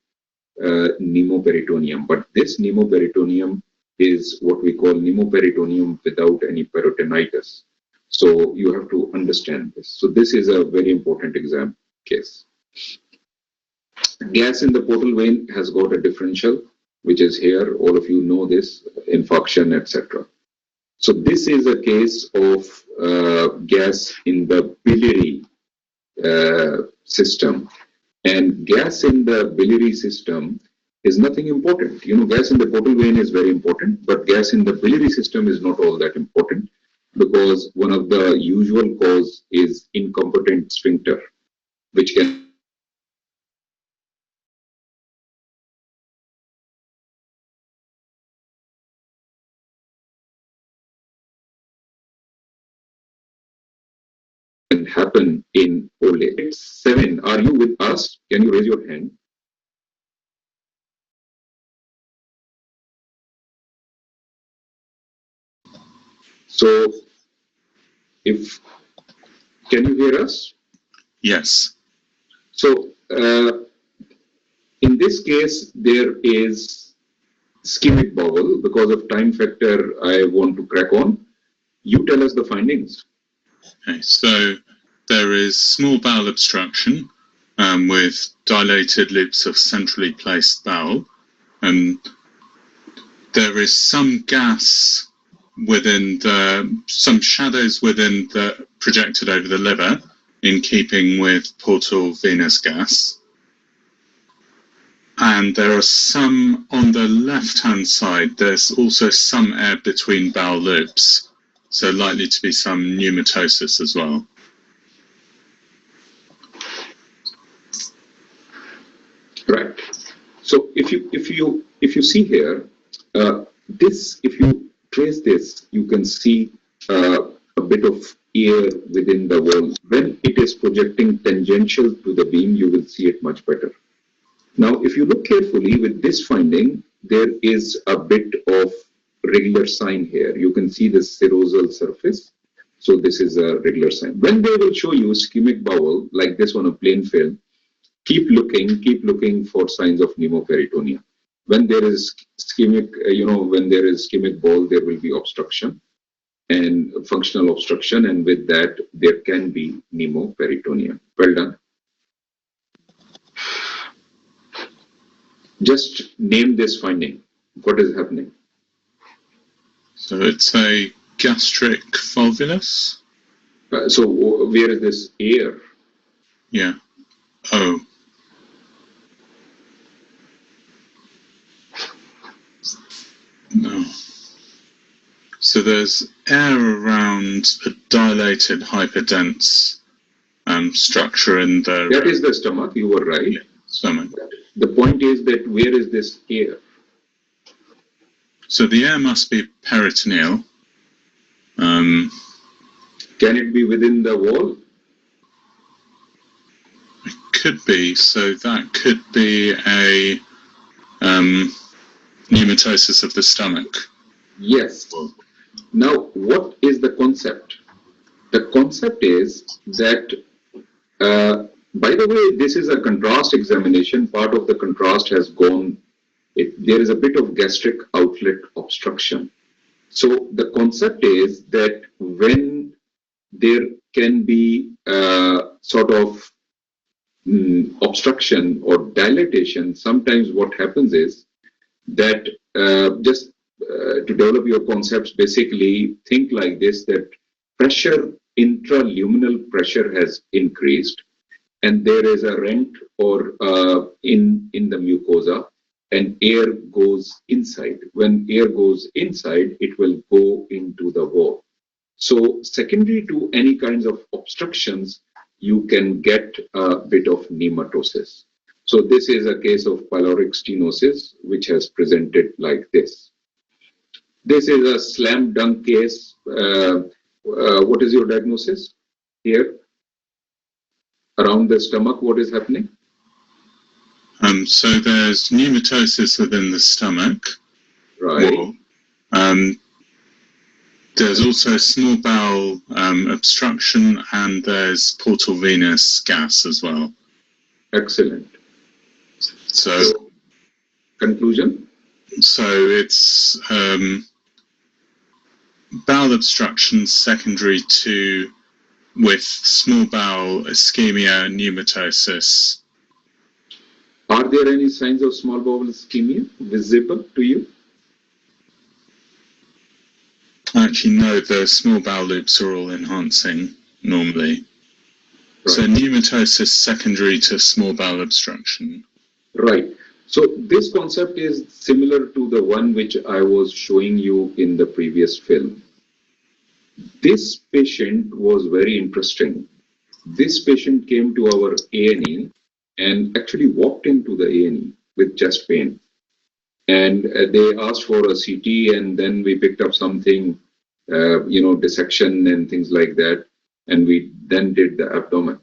pneumoperitoneum. But this pneumoperitoneum is what we call pneumoperitoneum without any peritonitis. So you have to understand this. So this is a very important exam case. Gas in the portal vein has got a differential, which is here. All of you know this, infarction, etc. So this is a case of gas in the biliary system, and gas in the biliary system is nothing important. Gas in the portal vein is very important, but gas in the biliary system is not all that important, because one of the usual cause is incompetent sphincter, which can happen in old age. 7, are you with us? Can you raise your hand? So, can you hear us? Yes. So, in this case, there is ischemic bowel. Because of time factor, I want to crack on. You tell us the findings. Okay, so there is small bowel obstruction with dilated loops of centrally placed bowel. There is some gas within some shadows within the projected over the liver, in keeping with portal venous gas. And there are some on the left-hand side. There's also some air between bowel loops, so likely to be some pneumatosis as well. Right. So if you see here, if you trace this, you can see a bit of air within the wall. When it is projecting tangential to the beam, you will see it much better. Now, if you look carefully with this finding, there is a bit of regular sign here. You can see the serosal surface. So this is a regular sign. When they will show you ischemic bowel, like this on a plain film, keep looking for signs of pneumoperitoneum. When there is ischemic, when there is ischemic bowel, there will be obstruction and functional obstruction, and with that, there can be pneumoperitoneum. Well done. Just name this finding. What is happening? So it's a gastric volvulus? So where is this air? Yeah. Oh. No. So there's air around a dilated hyperdense structure in the... That is the stomach, you were right. Yeah, stomach. The point is that where is this air? So the air must be peritoneal. Can it be within the wall? It could be. So that could be a pneumatosis of the stomach. Yes. Now, what is the concept? The concept is that, by the way, this is a contrast examination. Part of the contrast has gone, there is a bit of gastric outlet obstruction. So the concept is that when there can be sort of obstruction or dilatation, sometimes what happens is that just to develop your concepts, basically think like this, that pressure, intraluminal pressure has increased, and there is a rent or in the mucosa, and air goes inside. When air goes inside, it will go into the wall. So secondary to any kinds of obstructions, you can get a bit of pneumatosis. So this is a case of pyloric stenosis, which has presented like this. This is a slam dunk case. What is your diagnosis here? Around the stomach, what is happening? So there's pneumatosis within the stomach. Right. Wall. There's also small bowel obstruction, and there's portal venous gas as well. Excellent. So conclusion? So it's bowel obstruction secondary to with small bowel ischemia, pneumatosis. Are there any signs of small bowel ischemia visible to you? Actually, no, the small bowel loops are all enhancing normally. Right. So pneumatosis secondary to small bowel obstruction. Right. So this concept is similar to the one which I was showing you in the previous film. This patient was very interesting. This patient came to our A&E and actually walked into the A&E with chest pain. And they asked for a CT, and then we picked up something, dissection and things like that. And we then did the abdomen.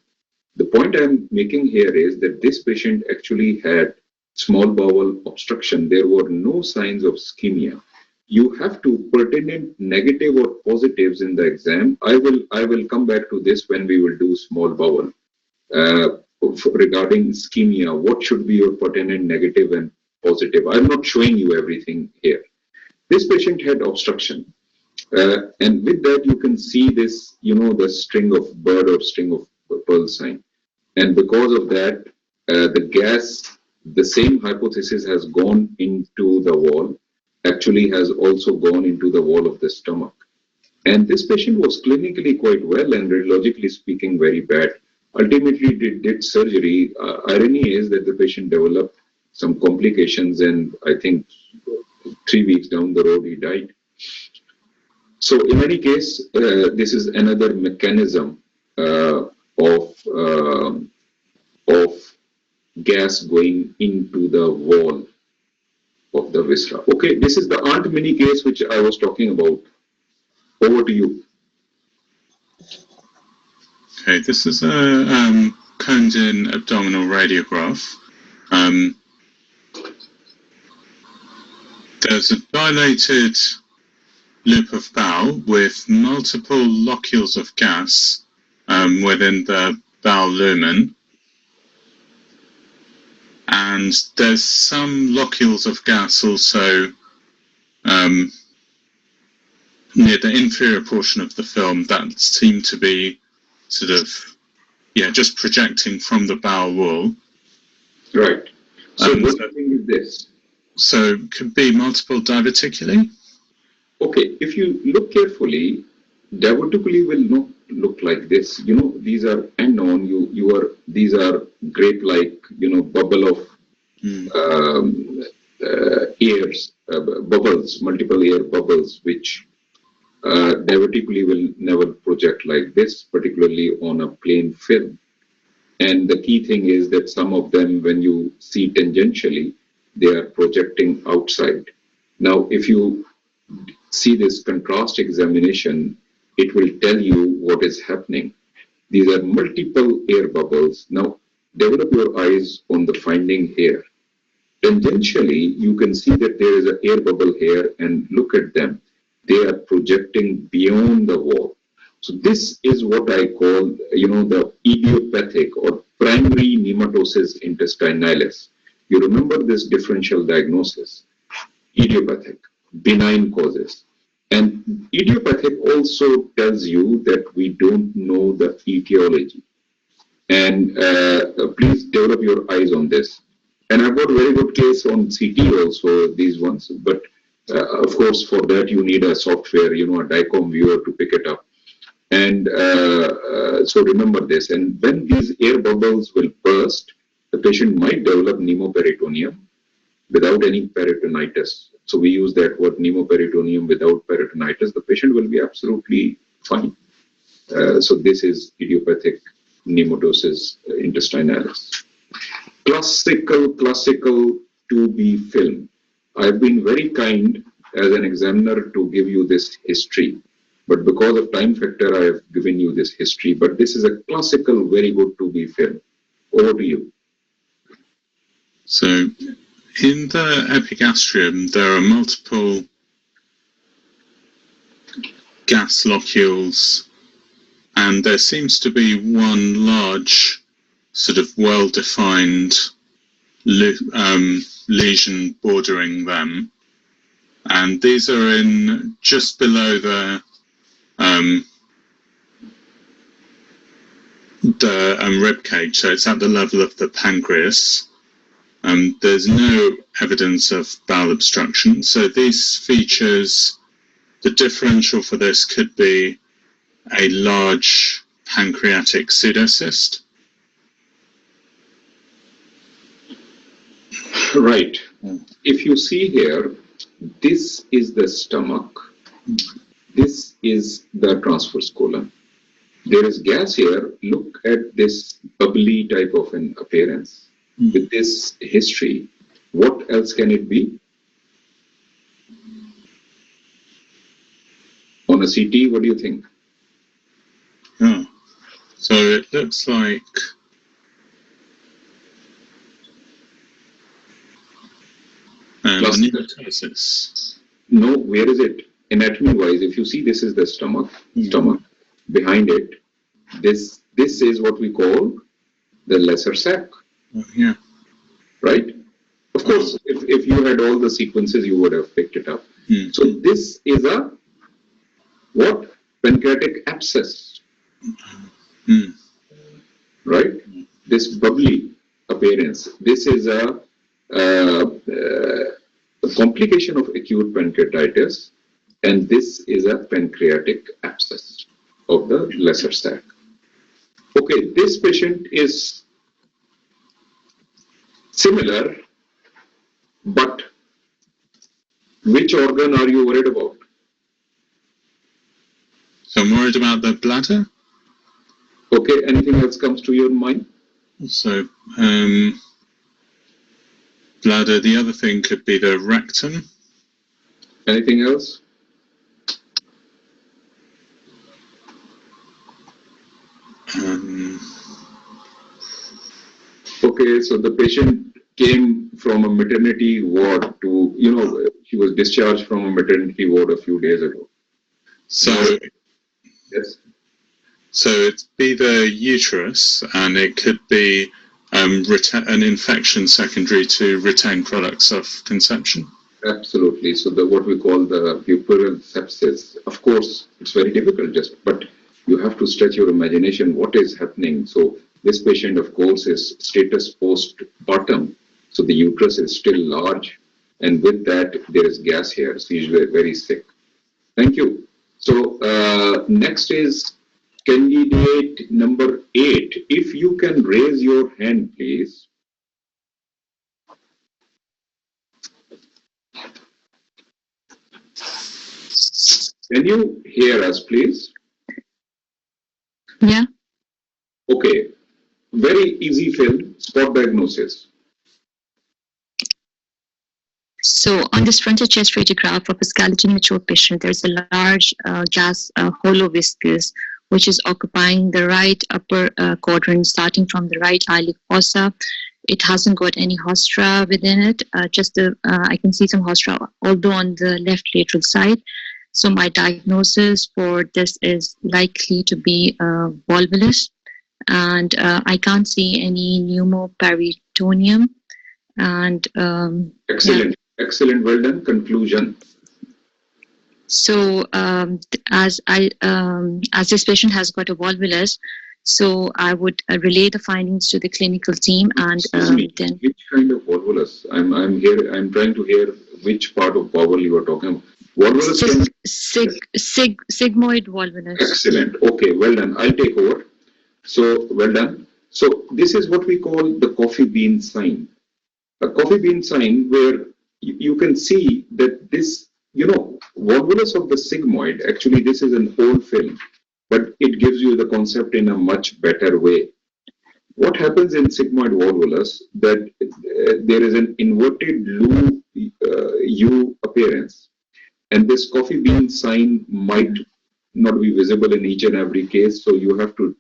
The point I'm making here is that this patient actually had small bowel obstruction. There were no signs of ischemia. You have to pertinent negative or positives in the exam. I will come back to this when we will do small bowel. Regarding ischemia, what should be your pertinent negative and positive? I'm not showing you everything here. This patient had obstruction. And with that, you can see this, the string of bird or string of pearl sign. And because of that, the gas, the same hypothesis has gone into the wall, actually has also gone into the wall of the stomach. And this patient was clinically quite well and radiologically speaking very bad. Ultimately did surgery. Irony is that the patient developed some complications, and I think 3 weeks down the road he died. So in any case, this is another mechanism of gas going into the wall of the viscera. Okay, this is the Aunt Minnie case which I was talking about. Over to you. Okay, this is a coned-in abdominal radiograph. There's a dilated loop of bowel with multiple locules of gas within the bowel lumen. And there's some locules of gas also near the inferior portion of the film that seem to be sort of, just projecting from the bowel wall. Right. So what thing is this? So it could be multiple diverticuli? Okay, if you look carefully, diverticuli will not look like this. You know, these are unknown. These are grape-like, bubble of airs, bubbles, multiple air bubbles, which diverticuli will never project like this, particularly on a plain film. And the key thing is that some of them, when you see tangentially, they are projecting outside. Now, if you see this contrast examination, it will tell you what is happening. These are multiple air bubbles. Now, develop your eyes on the finding here. Tangentially, you can see that there is an air bubble here, and look at them. They are projecting beyond the wall. So this is what I call, the idiopathic or primary nematosis intestinalis. You remember this differential diagnosis, idiopathic, benign causes. And idiopathic also tells you that we don't know the etiology. And please develop your eyes on this. And I've got very good case on CT also, these ones. But of course, for that, you need a software, a DICOM viewer to pick it up. And so remember this. And when these air bubbles will burst, the patient might develop pneumoperitoneum without any peritonitis. So we use that word pneumoperitoneum without peritonitis. The patient will be absolutely fine. So this is idiopathic nematosis intestinalis. Classical 2B film. I've been very kind as an examiner to give you this history. But because of time factor, I have given you this history. But this is a classical, very good 2B film. Over to you. So, in the epigastrium, there are multiple gas locules, and there seems to be one large, sort of well-defined lesion bordering them. And these are in just below the rib cage, so it's at the level of the pancreas. There's no evidence of bowel obstruction, so these features, the differential for this could be a large pancreatic pseudocyst. Right. If you see here, this is the stomach. This is the transverse colon. There is gas here. Look at this bubbly type of an appearance. With this history, what else can it be? On a CT, what do you think? Oh, so it looks like nematosis. No, where is it? Anatomy-wise, if you see, this is the stomach. Stomach. Behind it, this is what we call the lesser sac. Oh, yeah. Right? Of course, if you had all the sequences, you would have picked it up. So this is a what? Pancreatic abscess. Right? This bubbly appearance. This is a complication of acute pancreatitis, and this is a pancreatic abscess of the lesser sac. Okay, this patient is similar, but which organ are you worried about? So I'm worried about the bladder. Okay, anything else comes to your mind? So, bladder, the other thing could be the rectum. Anything else? Okay, so the patient came from a maternity ward to, she was discharged from a maternity ward a few days ago. So, yes. So it's be the uterus, and it could be an infection secondary to retained products of conception. Absolutely. So what we call the puerperal sepsis. Of course, it's very difficult, but you have to stretch your imagination. What is happening? So this patient, of course, is status postpartum. So the uterus is still large, and with that, there is gas here. So she's very sick. Thank you. So next is candidate number 8. If you can raise your hand, please. Can you hear us, please? Yeah. Okay. Very easy film, spot diagnosis. So on this frontal chest radiograph of a skeleton mature patient, there's a large gas hollow viscous, which is occupying the right upper quadrant, starting from the right iliac fossa. It hasn't got any hostra within it. I can see some hostra, although on the left lateral side. So my diagnosis for this is likely to be volvulus, and I can't see any pneumoperitoneum. And excellent, excellent, well done. Conclusion. So as this patient has got a volvulus, so I would relay the findings to the clinical team, and then. Which kind of volvulus? I'm here. I'm trying to hear which part of bowel you are talking about. Volvulus. Sigmoid volvulus. Excellent. Okay, well done. I'll take over. So well done. So this is what we call the coffee bean sign. A coffee bean sign where you can see that this, volvulus of the sigmoid, actually this is an old film, but it gives you the concept in a much better way. What happens in sigmoid volvulus, that there is an inverted U appearance, and this coffee bean sign might not be visible in each and every case, so you have to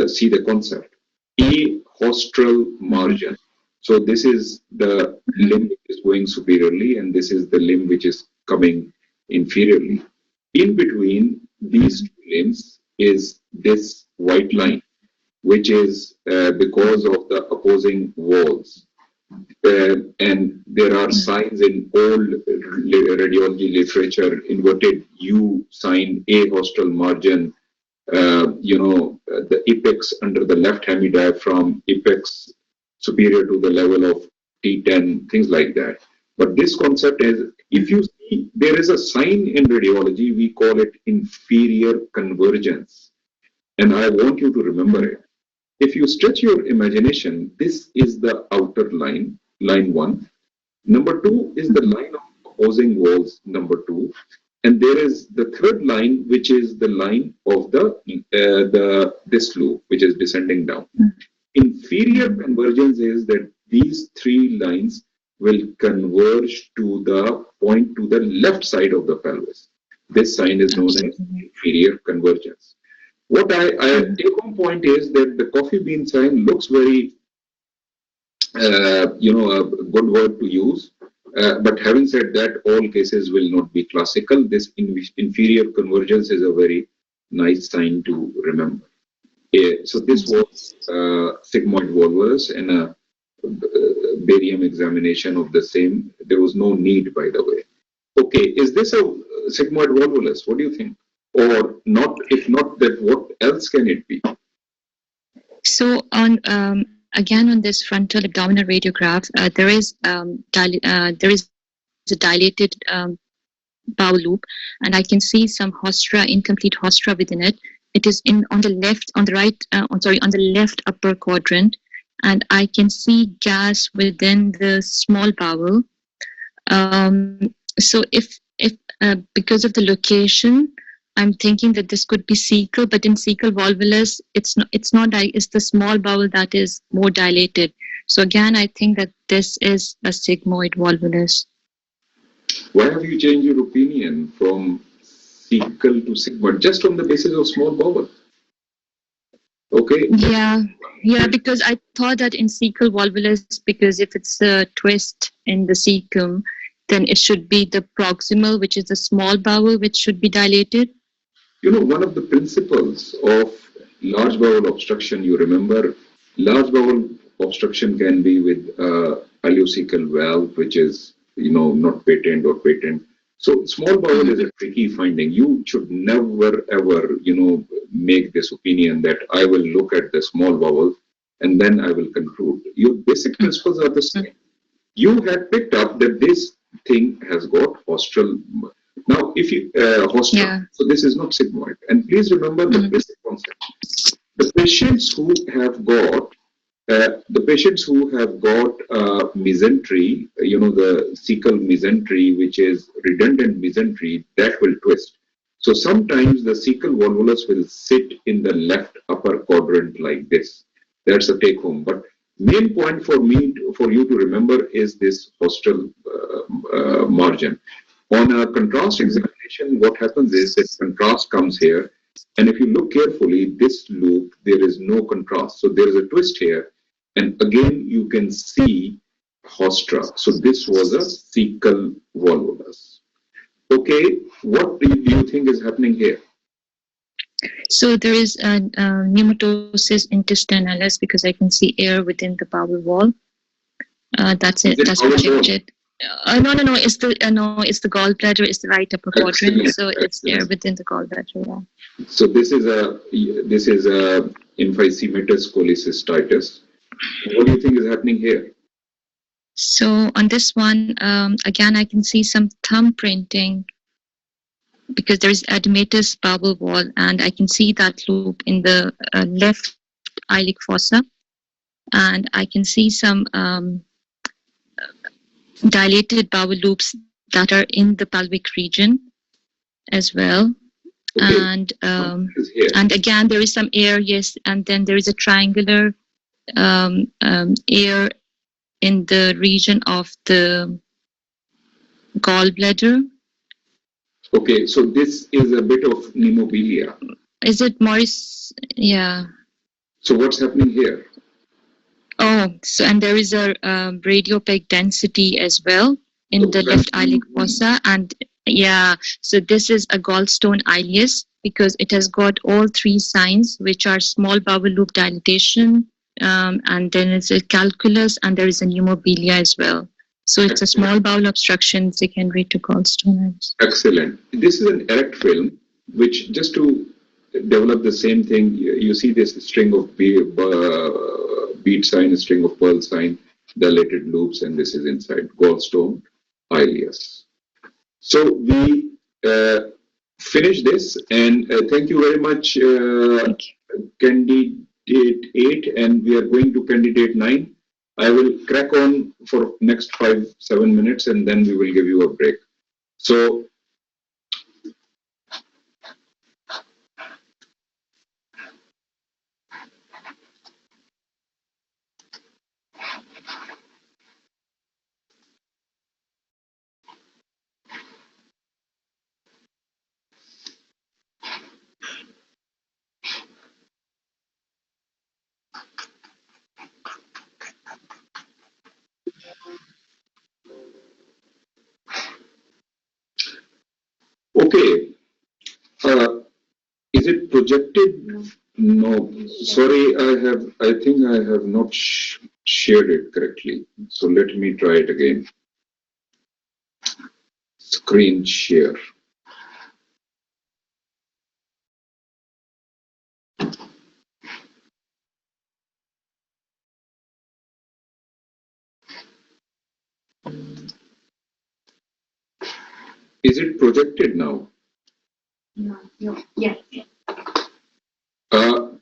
see the concept. A hostral margin. So this is the limb which is going superiorly, and this is the limb which is coming inferiorly. In between these two limbs is this white line, which is because of the opposing walls. And there are signs in old radiology literature, inverted U sign, A hostral margin, the apex under the left hemidiaphragm, apex superior to the level of T10, things like that. But this concept is, if you see, there is a sign in radiology, we call it inferior convergence. And I want you to remember it. If you stretch your imagination, this is the outer line, line 1. Number 2 is the line of opposing walls, number 2. And there is the third line, which is the line of this loop, which is descending down. Inferior convergence is that these 3 lines will converge to the point to the left side of the pelvis. This sign is known as inferior convergence. What I take home point is that the coffee bean sign looks very, a good word to use. But having said that, all cases will not be classical. This inferior convergence is a very nice sign to remember. So this was sigmoid volvulus and a barium examination of the same. There was no need, by the way. Okay, is this a sigmoid volvulus? What do you think? Or not? If not, that what else can it be? So on again on this frontal abdominal radiograph, there is a dilated bowel loop, and I can see some hostra, incomplete hostra within it. It is on the left upper quadrant, and I can see gas within the small bowel. So if because of the location, I'm thinking that this could be cecal, but in cecal volvulus, it's the small bowel that is more dilated. So again, I think that this is a sigmoid volvulus. Why have you changed your opinion from cecal to sigmoid, just on the basis of small bowel? Okay. Yeah, because I thought that in cecal volvulus, because if it's a twist in the cecum, then it should be the proximal, which is the small bowel, which should be dilated. You know, one of the principles of large bowel obstruction, you remember, large bowel obstruction can be with ileocecal valve, which is, you know, not patent or patent. So small bowel is a tricky finding. You should never ever, you know, make this opinion that I will look at the small bowel and then I will conclude. Your basic principles are the same. You had picked up that this thing has got hostral. Now, if you hostral, so this is not sigmoid. And please remember the basic concept. The patients who have got mesentery, you know, the cecal mesentery, which is redundant mesentery, that will twist. So sometimes the cecal volvulus will sit in the left upper quadrant like this. That's a take home. But main point for you to remember is this hostral margin. On a contrast examination, what happens is that contrast comes here. And if you look carefully, this loop, there is no contrast. So there is a twist here. And again, you can see hostra. So this was a cecal volvulus. Okay, what do you think is happening here? So there is a pneumatosis intestinalis because I can see air within the bowel wall. That's it. That's projected. No. It's the gallbladder. It's the right upper quadrant. So it's air within the gallbladder. Yeah. So this is a emphysematous cholecystitis. What do you think is happening here? So on this one, again, I can see some thumb printing because there is edematous bowel wall, and I can see that loop in the left iliac fossa, and I can see some dilated bowel loops that are in the pelvic region as well. Okay. And again, there is some air, yes, and then there is a triangular air in the region of the gallbladder. Okay, so this is a bit of pneumobilia. Is it Morris? Yeah. So what's happening here? Oh, so and there is a radiopeg density as well in the left iliac fossa, and yeah, so this is a gallstone ileus because it has got all three signs, which are small bowel loop dilatation, and then it's a calculus, and there is a pneumobilia as well. So it's a small bowel obstruction secondary to gallstone. Excellent. This is an erect film, which just to develop the same thing, you see this string of bead sign, a string of pearl sign, dilated loops, and this is inside gallstone ileus. So we finish this, and thank you very much, candidate 8, and we are going to candidate 9. I will crack on for next 5-7 minutes, and then we will give you a break. So okay, is it projected? No, sorry, I think I have not shared it correctly. So let me try it again. Screen share. Is it projected now? No. Yes.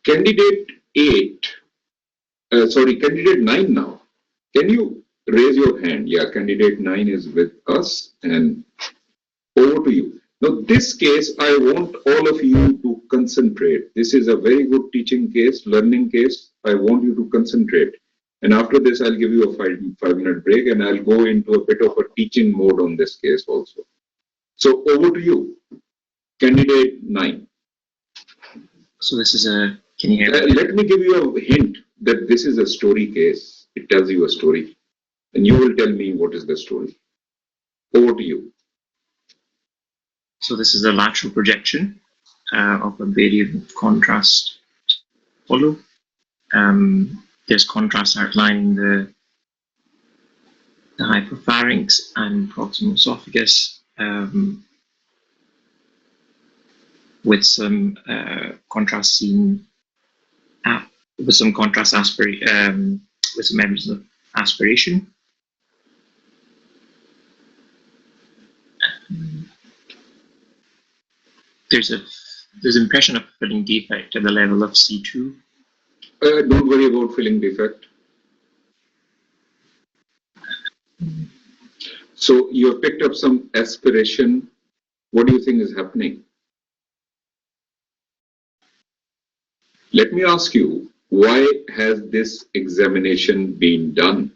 Candidate 8, candidate 9 now. Can you raise your hand? Yeah, candidate 9 is with us, and over to you. Now, this case, I want all of you to concentrate. This is a very good teaching case, learning case. I want you to concentrate. And after this, I'll give you a 5-minute break, and I'll go into a bit of a teaching mode on this case also. So over to you, candidate 9. So this is a Can you hear me? Let me give you a hint that this is a story case. It tells you a story, and you will tell me what is the story. Over to you. So this is a lateral projection of a barium contrast hollow. There's contrast outlining the hypopharynx and proximal esophagus, with some contrast seen with some contrast with some evidence of aspiration. There's impression of filling defect at the level of C2. Don't worry about filling defect. So you have picked up some aspiration. What do you think is happening? Let me ask you, why has this examination been done?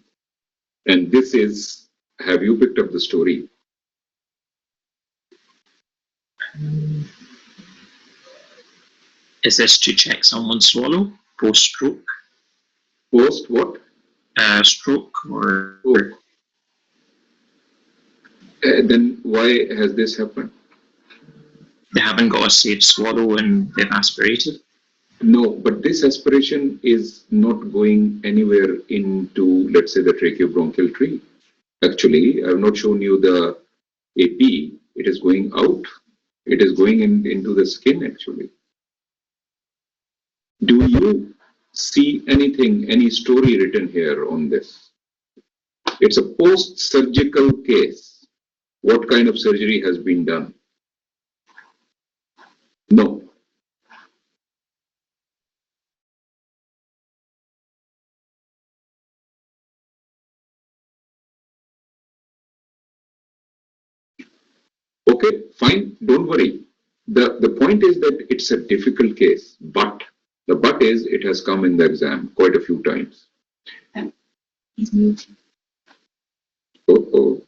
And this is, have you picked up the story? Is this to check someone's swallow post-stroke? Post what? Stroke or... Then why has this happened? They haven't got a safe swallow and they've aspirated? No, but this aspiration is not going anywhere into, let's say, the tracheobronchial tree. Actually, I have not shown you the AP. It is going out. It is going into the skin, actually. Do you see anything, any story written here on this? It's a post-surgical case. What kind of surgery has been done? No. Okay, fine, don't worry. The point is that it's a difficult case, but the but is it has come in the exam quite a few times. He's muted. Oh.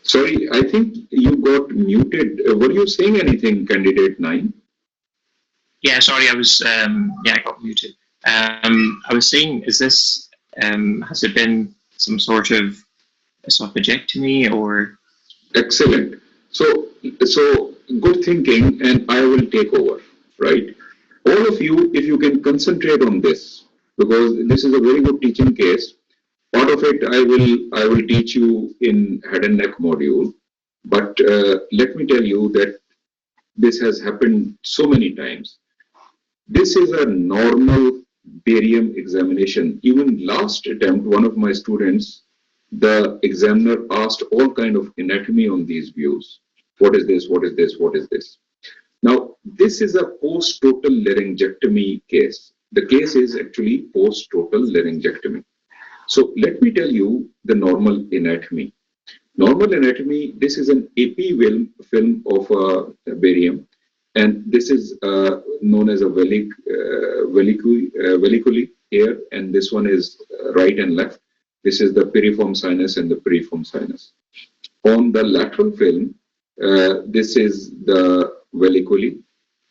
Sorry, I think you got muted. Were you saying anything, candidate 9? Yeah, sorry, I was, I got muted. I was saying, is this, has it been some sort of esophagectomy or? Excellent. So good thinking, and I will take over, right? All of you, if you can concentrate on this, because this is a very good teaching case. Part of it I will teach you in head and neck module, but let me tell you that this has happened so many times. This is a normal barium examination. Even last attempt, one of my students, the examiner asked all kind of anatomy on these views. What is this? What is this? What is this? Now, this is a post-total laryngectomy case. The case is actually post-total laryngectomy. So let me tell you the normal anatomy. Normal anatomy, this is an AP film of barium, and this is known as a veliculi here, and this one is right and left. This is the piriform sinus and the piriform sinus. On the lateral film, this is the veliculi,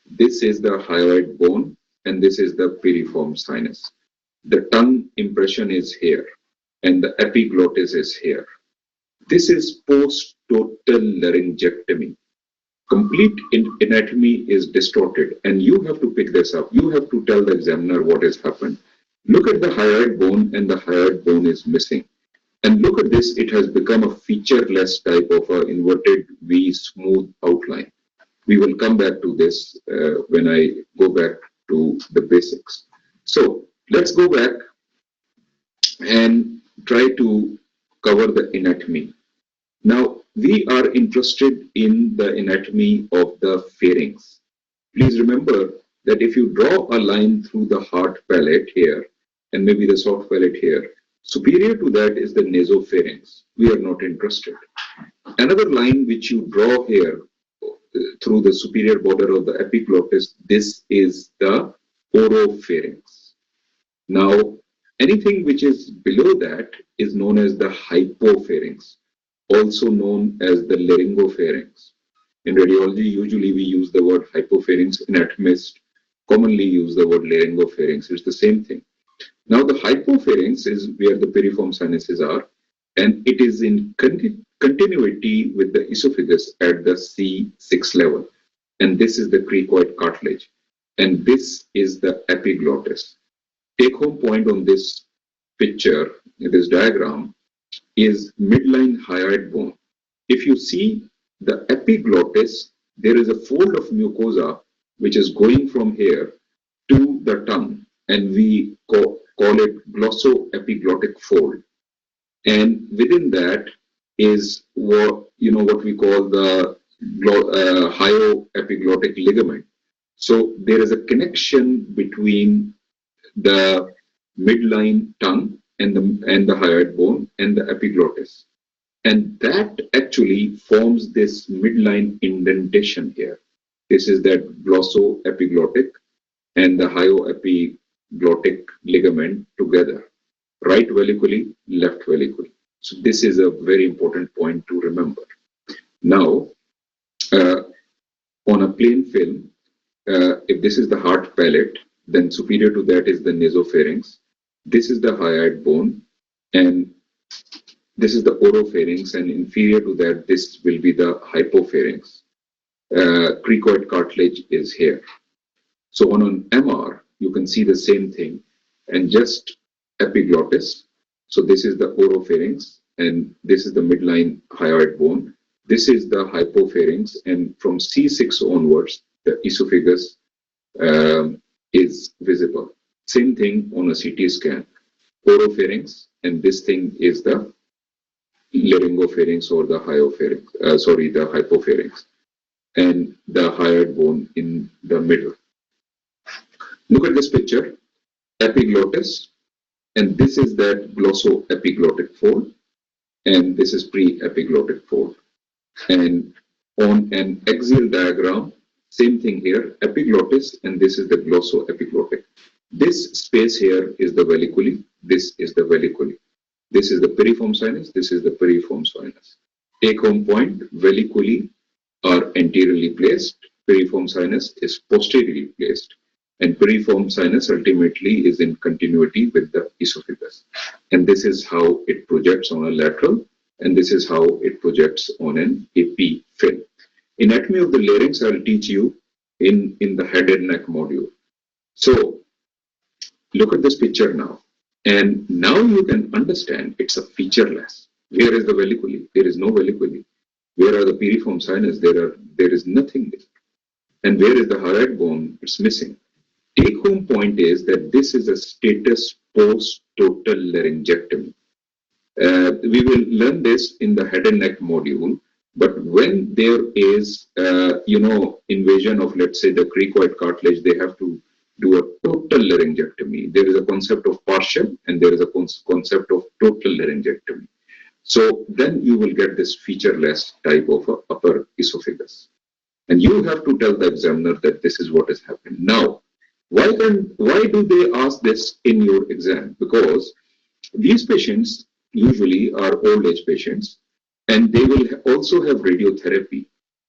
this is the hyoid bone, and this is the piriform sinus. The tongue impression is here, and the epiglottis is here. This is post-total laryngectomy. Complete anatomy is distorted, and you have to pick this up. You have to tell the examiner what has happened. Look at the hyoid bone, and the hyoid bone is missing. And look at this, it has become a featureless type of an inverted V smooth outline. We will come back to this when I go back to the basics. So let's go back and try to cover the anatomy. Now, we are interested in the anatomy of the pharynx. Please remember that if you draw a line through the hard palate here, and maybe the soft palate here, superior to that is the nasopharynx. We are not interested. Another line which you draw here through the superior border of the epiglottis, this is the oropharynx. Now, anything which is below that is known as the hypopharynx, also known as the laryngopharynx. In radiology, usually we use the word hypopharynx. Anatomists commonly use the word laryngopharynx. It's the same thing. Now, the hypopharynx is where the piriform sinuses are, and it is in continuity with the esophagus at the C6 level. And this is the cricoid cartilage. And this is the epiglottis. Take home point on this picture, this diagram, is midline hyoid bone. If you see the epiglottis, there is a fold of mucosa which is going from here to the tongue, and we call it glossoepiglottic fold. And within that is what we call the hyoepiglottic ligament. So there is a connection between the midline tongue and the hyoid bone and the epiglottis. And that actually forms this midline indentation here. This is that glossoepiglottic and the hyoepiglottic ligament together, right valliculi, left valliculi. So this is a very important point to remember. Now, on a plain film, if this is the heart palate, then superior to that is the nasopharynx. This is the hyoid bone, and this is the oropharynx, and inferior to that, this will be the hypopharynx. Cricoid cartilage is here. So on an MR, you can see the same thing, and just epiglottis. So this is the oropharynx, and this is the midline hyoid bone. This is the hypopharynx, and from C6 onwards, the esophagus is visible. Same thing on a CT scan. Oropharynx, and this thing is the laryngopharynx or the the hypopharynx, and the hyoid bone in the middle. Look at this picture, epiglottis, and this is that glossoepiglottic fold, and this is pre-epiglottic fold. And on an axial diagram, same thing here, epiglottis, and this is the glossoepiglottic. This space here is the valliculi, this is the valliculi. This is the piriform sinus, this is the piriform sinus. Take home point, valliculi are anteriorly placed, piriform sinus is posteriorly placed, and piriform sinus ultimately is in continuity with the esophagus. And this is how it projects on a lateral, and this is how it projects on an AP film. Anatomy of the larynx I'll teach you in the head and neck module. So look at this picture now. And now you can understand it's a featureless. Where is the valliculi? There is no valliculi. Where are the piriform sinus? There is nothing there. And where is the hyoid bone? It's missing. Take home point is that this is a status post total laryngectomy. We will learn this in the head and neck module. But when there is, invasion of, let's say, the cricoid cartilage, they have to do a total laryngectomy. There is a concept of partial, and there is a concept of total laryngectomy. So then you will get this featureless type of upper esophagus. And you have to tell the examiner that this is what has happened. Now, why do they ask this in your exam? Because these patients usually are old age patients, and they will also have radiotherapy.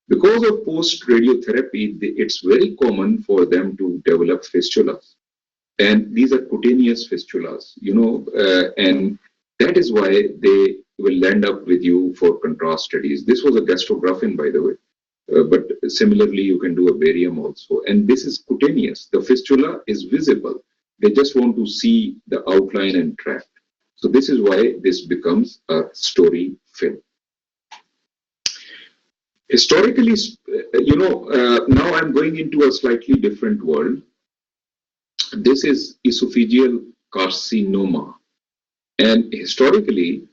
Because of post-radiotherapy, it's very common for them to develop fistulas. And these are cutaneous fistulas, and that is why they will end up with you for contrast studies. This was a gastrographin, by the way, but similarly, you can do a barium also. And this is cutaneous. The fistula is visible. They just want to see the outline and tract. So this is why this becomes a story film. Historically, now I'm going into a slightly different world. This is esophageal carcinoma. And historically,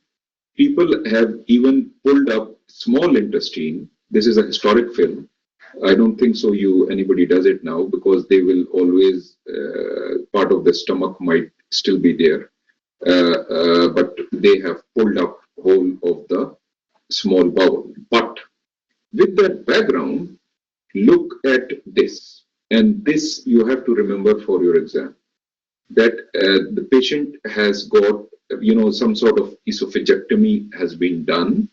people have even pulled up small intestine. This is a historic film. I don't think so anybody does it now, because they will always, part of the stomach might still be there. But they have pulled up whole of the small bowel. But with that background, look at this. And this you have to remember for your exam. That the patient has got, some sort of esophagectomy has been done.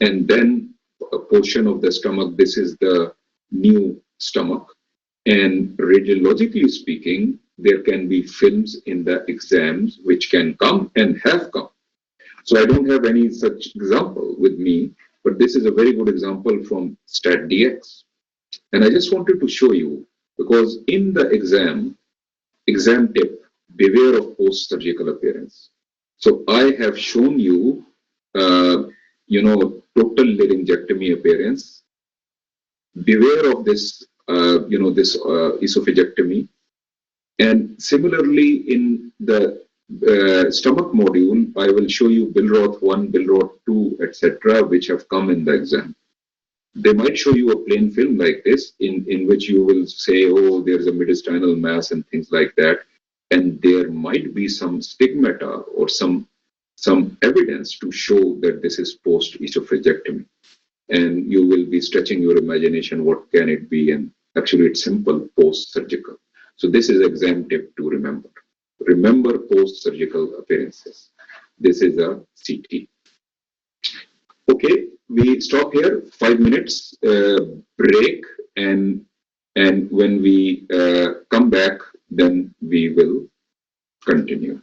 And then a portion of the stomach. This is the new stomach. And radiologically speaking, there can be films in the exams which can come and have come. So I don't have any such example with me, but this is a very good example from StatDX. And I just wanted to show you, because in the exam tip, beware of post-surgical appearance. So I have shown you, total laryngectomy appearance. Beware of this, esophagectomy. And similarly, in the stomach module, I will show you Billroth 1, Billroth 2, etc., which have come in the exam. They might show you a plain film like this, in which you will say, oh, there's a mediastinal mass and things like that. And there might be some stigmata or some evidence to show that this is post-esophagectomy. And you will be stretching your imagination, what can it be? And actually, it's simple, post-surgical. So this is exam tip to remember. Remember post-surgical appearances. This is a CT. Okay, we stop here, 5 minutes break, and when we come back, then we will continue.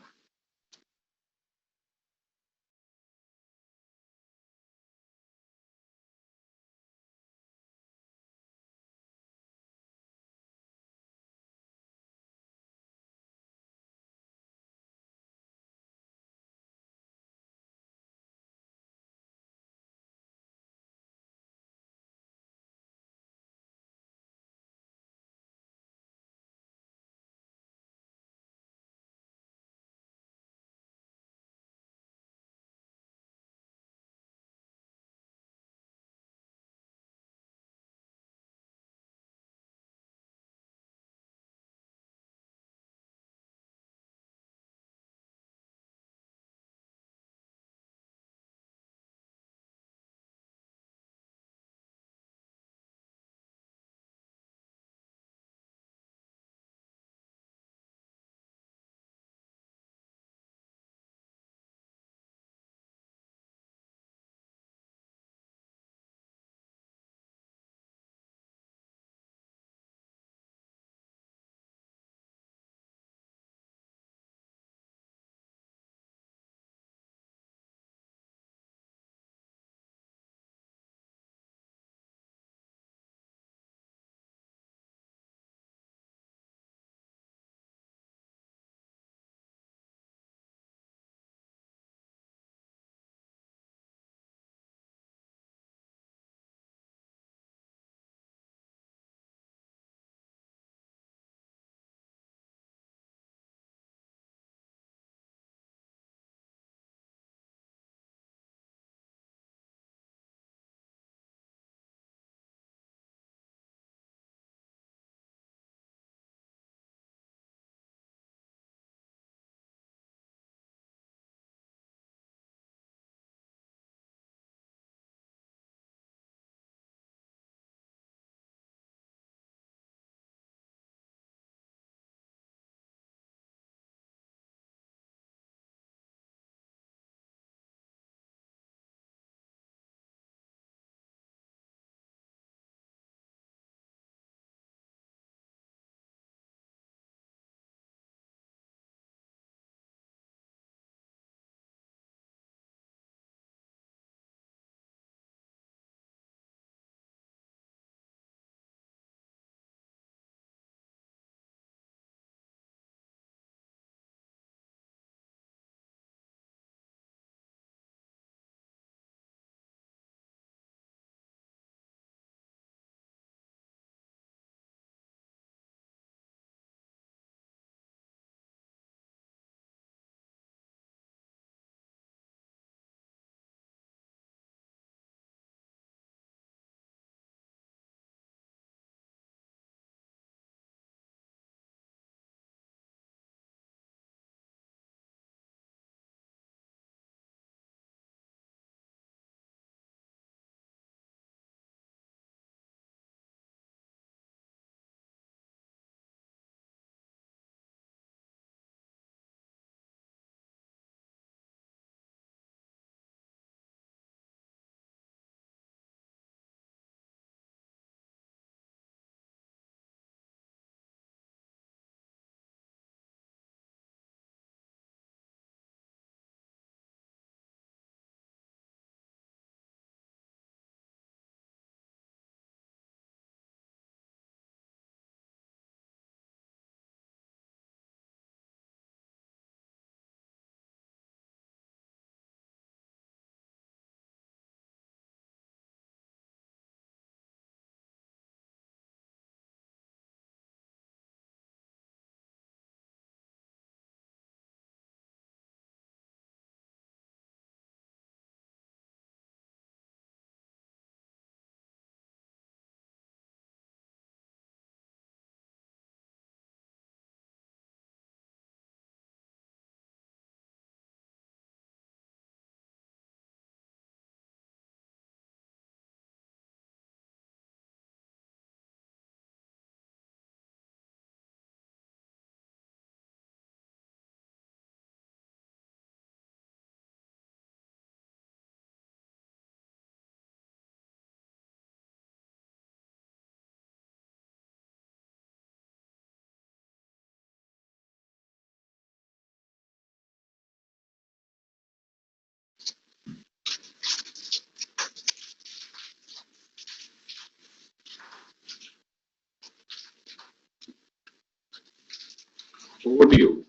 Over to you.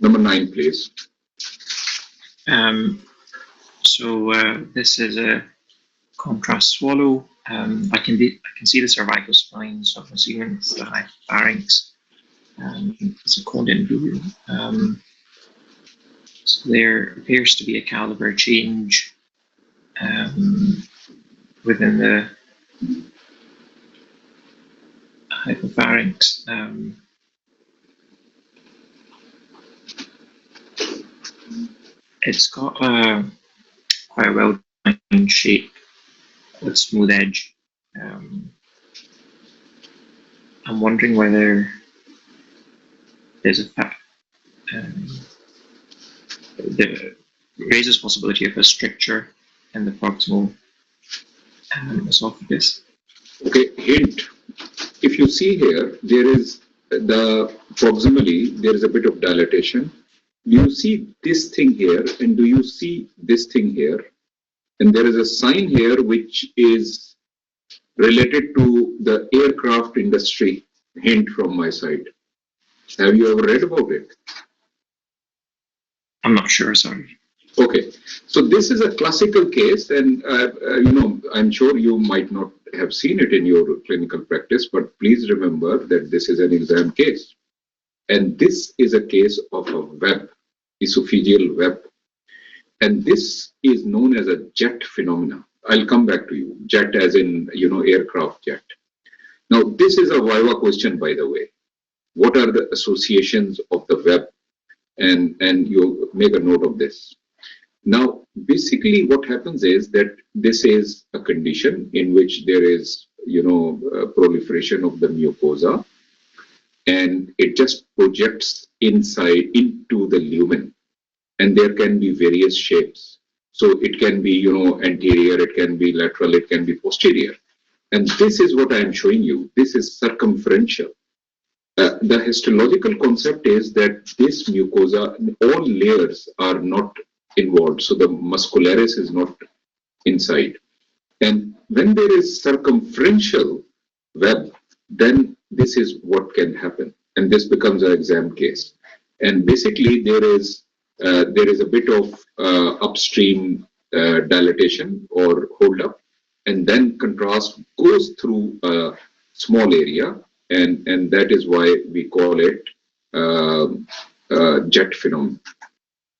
Number 9, please. This is a contrast swallow. I can see the cervical spine, so I'm assuming it's the hypopharynx. It's a condent view. So there appears to be a caliber change within the hypopharynx. It's got quite a well-defined shape with smooth edge. I'm wondering whether there's there raises possibility of a stricture in the proximal esophagus. Okay, hint. If you see here, there is proximally, there is a bit of dilatation. Do you see this thing here, and do you see this thing here? And there is a sign here which is related to the aircraft industry. Hint from my side. Have you ever read about it? I'm not sure, sorry. Okay, so this is a classical case, and I'm sure you might not have seen it in your clinical practice, but please remember that this is an exam case. And this is a case of a web, esophageal web. And this is known as a jet phenomena. I'll come back to you. Jet as in, aircraft jet. Now, this is a viva question, by the way. What are the associations of the web? And you make a note of this. Now, basically what happens is that this is a condition in which there is, proliferation of the mucosa, and it just projects inside into the lumen, and there can be various shapes. So it can be, anterior, it can be lateral, it can be posterior. And this is what I am showing you. This is circumferential. The histological concept is that this mucosa, all layers are not involved. So the muscularis is not inside. And when there is circumferential web, then this is what can happen. And this becomes an exam case. And basically there is a bit of upstream dilatation or hold up, and then contrast goes through a small area, and that is why we call it jet phenomenon.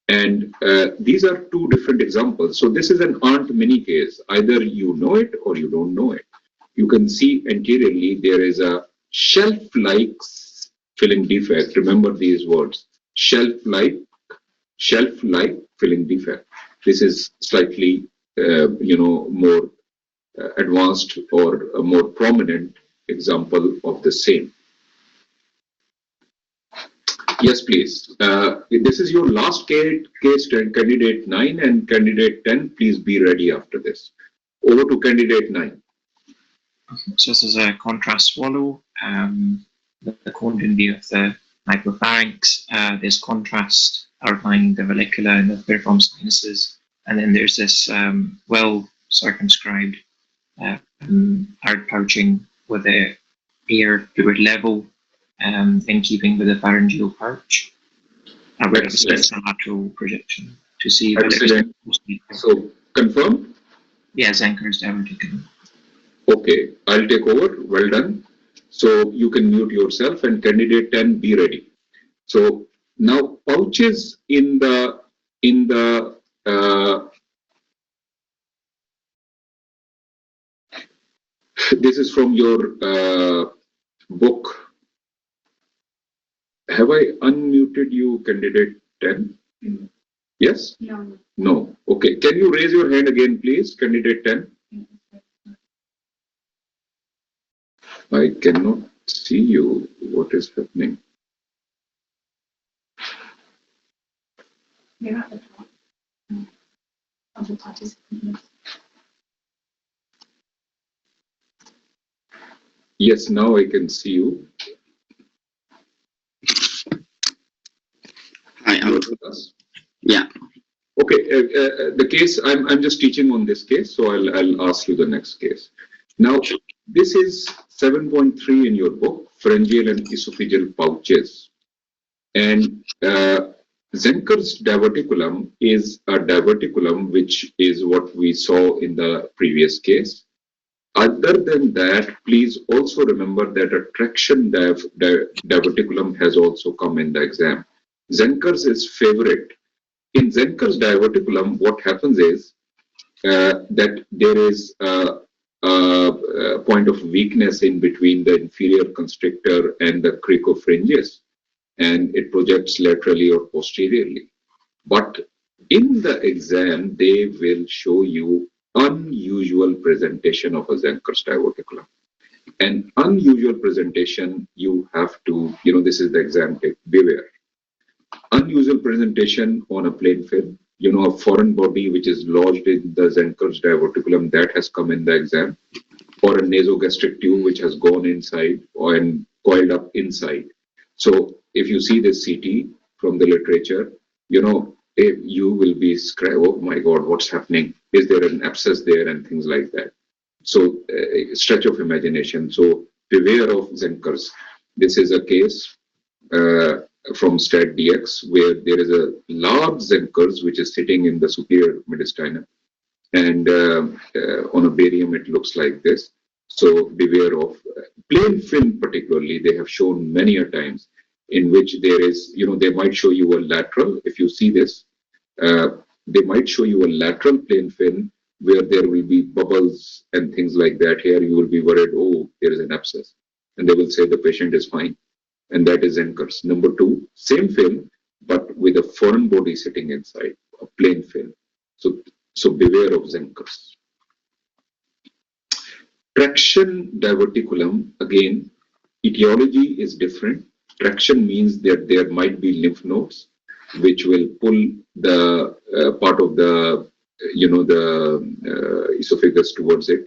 And these are two different examples. So this is an Aunt Minnie case. Either you know it or you don't know it. You can see anteriorly there is a shelf-like filling defect. Remember these words: shelf-like filling defect. This is slightly, more advanced or a more prominent example of the same. Yes, please. This is your last case, candidate 9 and candidate 10. Please be ready after this. Over to candidate 9. So this is a contrast swallow. The condent view of the hypopharynx. There's contrast outlining the vallecula and the piriform sinuses, and then there's this well circumscribed hard pouching with a air fluid level, in keeping with the pharyngeal pouch. Whereas it's a lateral projection to see that it was. So confirmed? Yeah, Zenker is divertical. Okay, I'll take over. Well done. So you can mute yourself, and candidate 10, be ready. So now pouches in the this is from your book. Have I unmuted you, candidate 10? Mm. Yes? No. No. Okay. Can you raise your hand again, please, candidate 10? I cannot see you. What is happening? You're at the top of the participant. Yes, now I can see you. Hi, yeah. Okay, the case, I'm just teaching on this case, so I'll ask you the next case. Now, this is 7.3 in your book, pharyngeal and esophageal pouches. And Zenker's diverticulum is a diverticulum which is what we saw in the previous case. Other than that, please also remember that a traction diverticulum has also come in the exam. Zenker's is favorite. In Zenker's diverticulum, what happens is that there is a point of weakness in between the inferior constrictor and the cricopharyngeus, and it projects laterally or posteriorly. But in the exam, they will show you unusual presentation of a Zenker's diverticulum. An unusual presentation, you have to, this is the exam tip, beware. Unusual presentation on a plain film, a foreign body which is lodged in the Zenker's diverticulum, that has come in the exam, or a nasogastric tube which has gone inside and coiled up inside. So if you see this CT from the literature, you will be oh my God, what's happening? Is there an abscess there and things like that? So stretch of imagination. So beware of Zenker's. This is a case from STAT DX where there is a large Zenker's which is sitting in the superior mediastinum, and on a barium it looks like this. So beware of plain film, particularly. They have shown many a times in which there is, they might show you a lateral. If you see this, they might show you a lateral plain film where there will be bubbles and things like that. Here you will be worried, oh, there is an abscess, and they will say the patient is fine, and that is Zenker's. Number two, same film but with a foreign body sitting inside, a plain film. So beware of Zenker's. Traction diverticulum, again, etiology is different. Traction means that there might be lymph nodes which will pull the part of the esophagus towards it,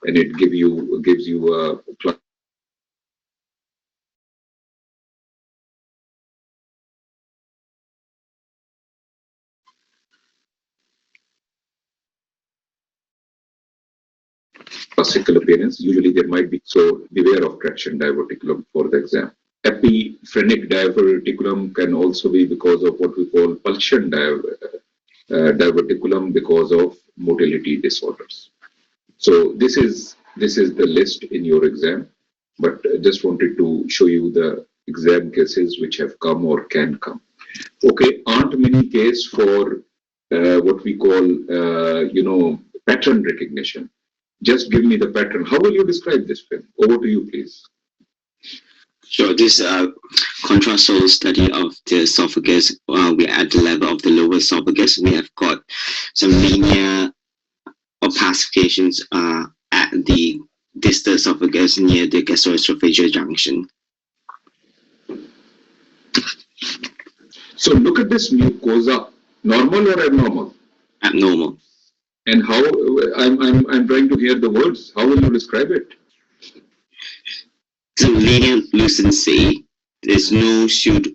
and it gives you a classical appearance. Usually there might be, so beware of traction diverticulum for the exam. Epiphrenic diverticulum can also be because of what we call pulsion diverticulum because of motility disorders. So this is the list in your exam, but I just wanted to show you the exam cases which have come or can come. Okay, Aunt Minnie case for what we call pattern recognition. Just give me the pattern. How will you describe this film? Over to you, please. Sure. This contrastal study of the esophagus, we're at the level of the lower esophagus. We have got some linear opacifications at the distal esophagus near the gastroesophageal junction. So look at this mucosa. Normal or abnormal? Abnormal. And how? I'm trying to hear the words. How will you describe it? So linear lucency. There's no pseudo.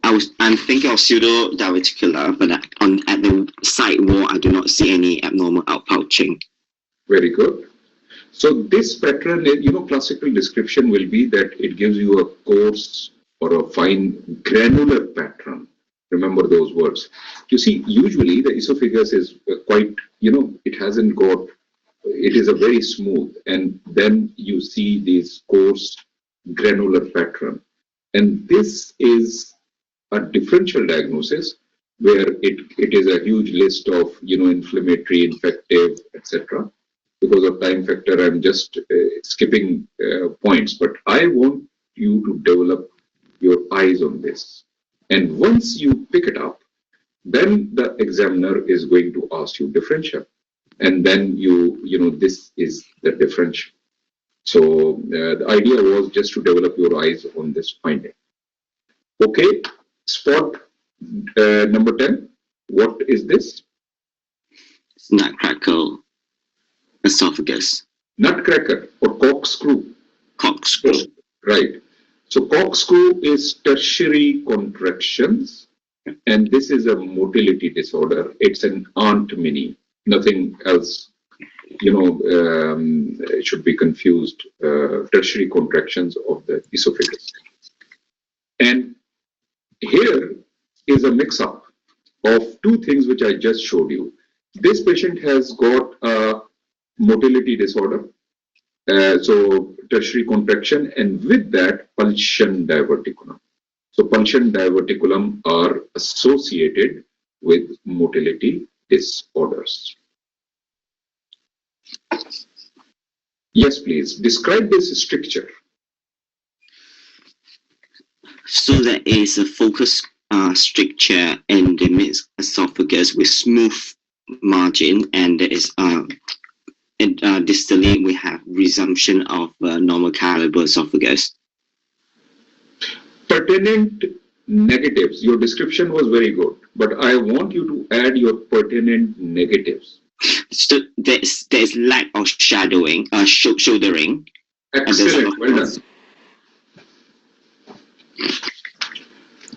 I'm thinking of pseudo diverticular, but at the side wall, I do not see any abnormal outpouching. Very good. So this pattern, classical description will be that it gives you a coarse or a fine granular pattern. Remember those words. You see, usually the esophagus is quite, it hasn't got, it is a very smooth, and then you see these coarse granular pattern. And this is a differential diagnosis where it is a huge list of, inflammatory, infective, etc. Because of time factor, I'm just skipping points, but I want you to develop your eyes on this. And once you pick it up, then the examiner is going to ask you differential. And then this is the differential. So the idea was just to develop your eyes on this finding. Okay, spot number 10. What is this? Nutcracker esophagus. Nutcracker or corkscrew. Corkscrew. Right. So corkscrew is tertiary contractions, and this is a motility disorder. It's an Aunt Minnie, nothing else. it should be confused, tertiary contractions of the esophagus. And here is a mix-up of two things which I just showed you. This patient has got a motility disorder, so tertiary contraction, and with that pulsion diverticulum. So pulsion diverticulum are associated with motility disorders. Yes, please. Describe this stricture. So there is a focus stricture in the mid-esophagus with smooth margin, and there is distally we have resumption of normal caliber esophagus. Pertinent negatives. Your description was very good, but I want you to add your pertinent negatives. So there's lack of shouldering. Excellent, well done.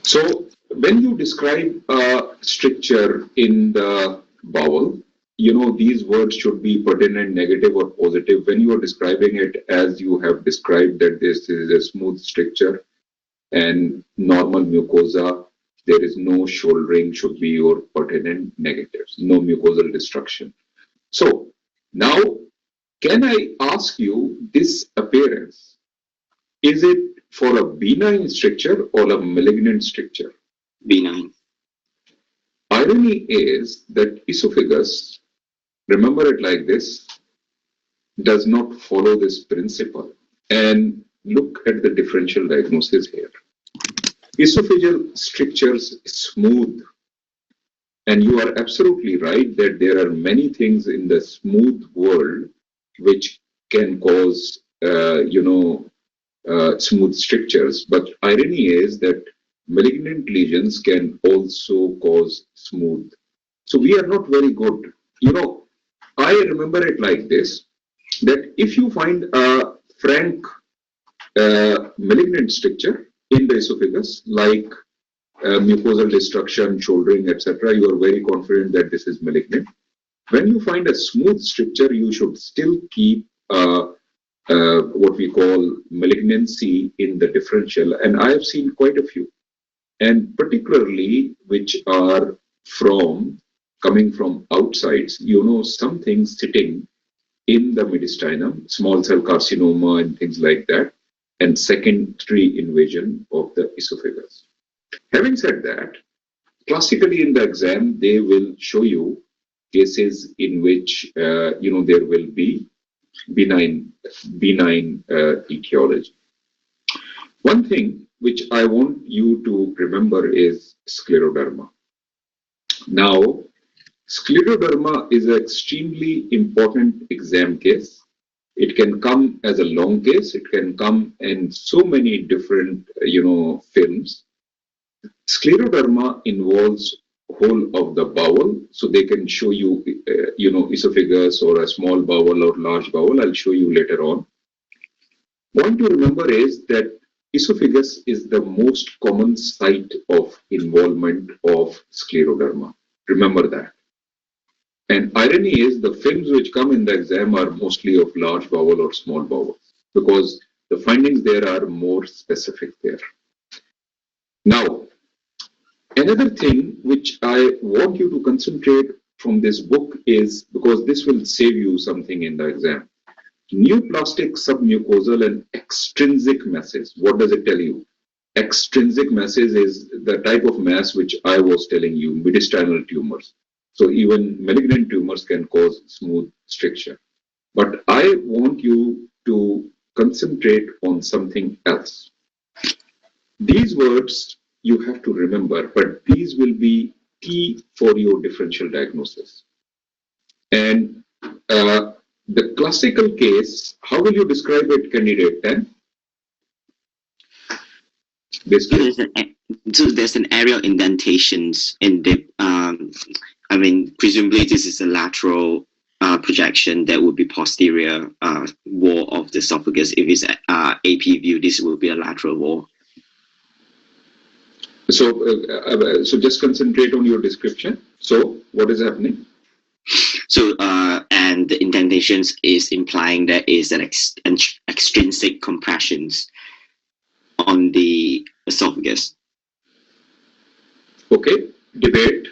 So when you describe a stricture in the bowel, these words should be pertinent, negative, or positive. When you are describing it as you have described that this is a smooth stricture and normal mucosa, there is no shouldering, should be your pertinent negatives, no mucosal destruction. So now, can I ask you this appearance? Is it for a benign stricture or a malignant stricture? Benign. Irony is that esophagus, remember it like this, does not follow this principle. And look at the differential diagnosis here. Esophageal strictures smooth. And you are absolutely right that there are many things in the smooth world which can cause, smooth strictures. But irony is that malignant lesions can also cause smooth. So we are not very good. I remember it like this, that if you find a frank malignant stricture in the esophagus, like mucosal destruction, shouldering, etc., you are very confident that this is malignant. When you find a smooth stricture, you should still keep what we call malignancy in the differential, and I have seen quite a few, and particularly which are coming from outsides, some things sitting in the mediastinum, small cell carcinoma and things like that, and secondary invasion of the esophagus. Having said that, classically in the exam, they will show you cases in which, there will be benign etiology. One thing which I want you to remember is scleroderma. Now, scleroderma is an extremely important exam case. It can come as a long case. It can come in so many different, films. Scleroderma involves whole of the bowel, so they can show you, esophagus or a small bowel or large bowel. I'll show you later on. Point to remember is that esophagus is the most common site of involvement of scleroderma. Remember that. And irony is the films which come in the exam are mostly of large bowel or small bowel, because the findings there are more specific there. Now, another thing which I want you to concentrate from this book is, because this will save you something in the exam, neoplastic submucosal and extrinsic masses. What does it tell you? Extrinsic masses is the type of mass which I was telling you, mediastinal tumors. So even malignant tumors can cause smooth stricture. But I want you to concentrate on something else. These words you have to remember, but these will be key for your differential diagnosis. And the classical case, how will you describe it, candidate 10? So there's an areal indentations in the, presumably this is a lateral projection that would be posterior wall of the esophagus. If it's AP view, this will be a lateral wall. So just concentrate on your description. So what is happening? So, and the indentations is implying there is an extrinsic compressions on the esophagus. Okay, debate.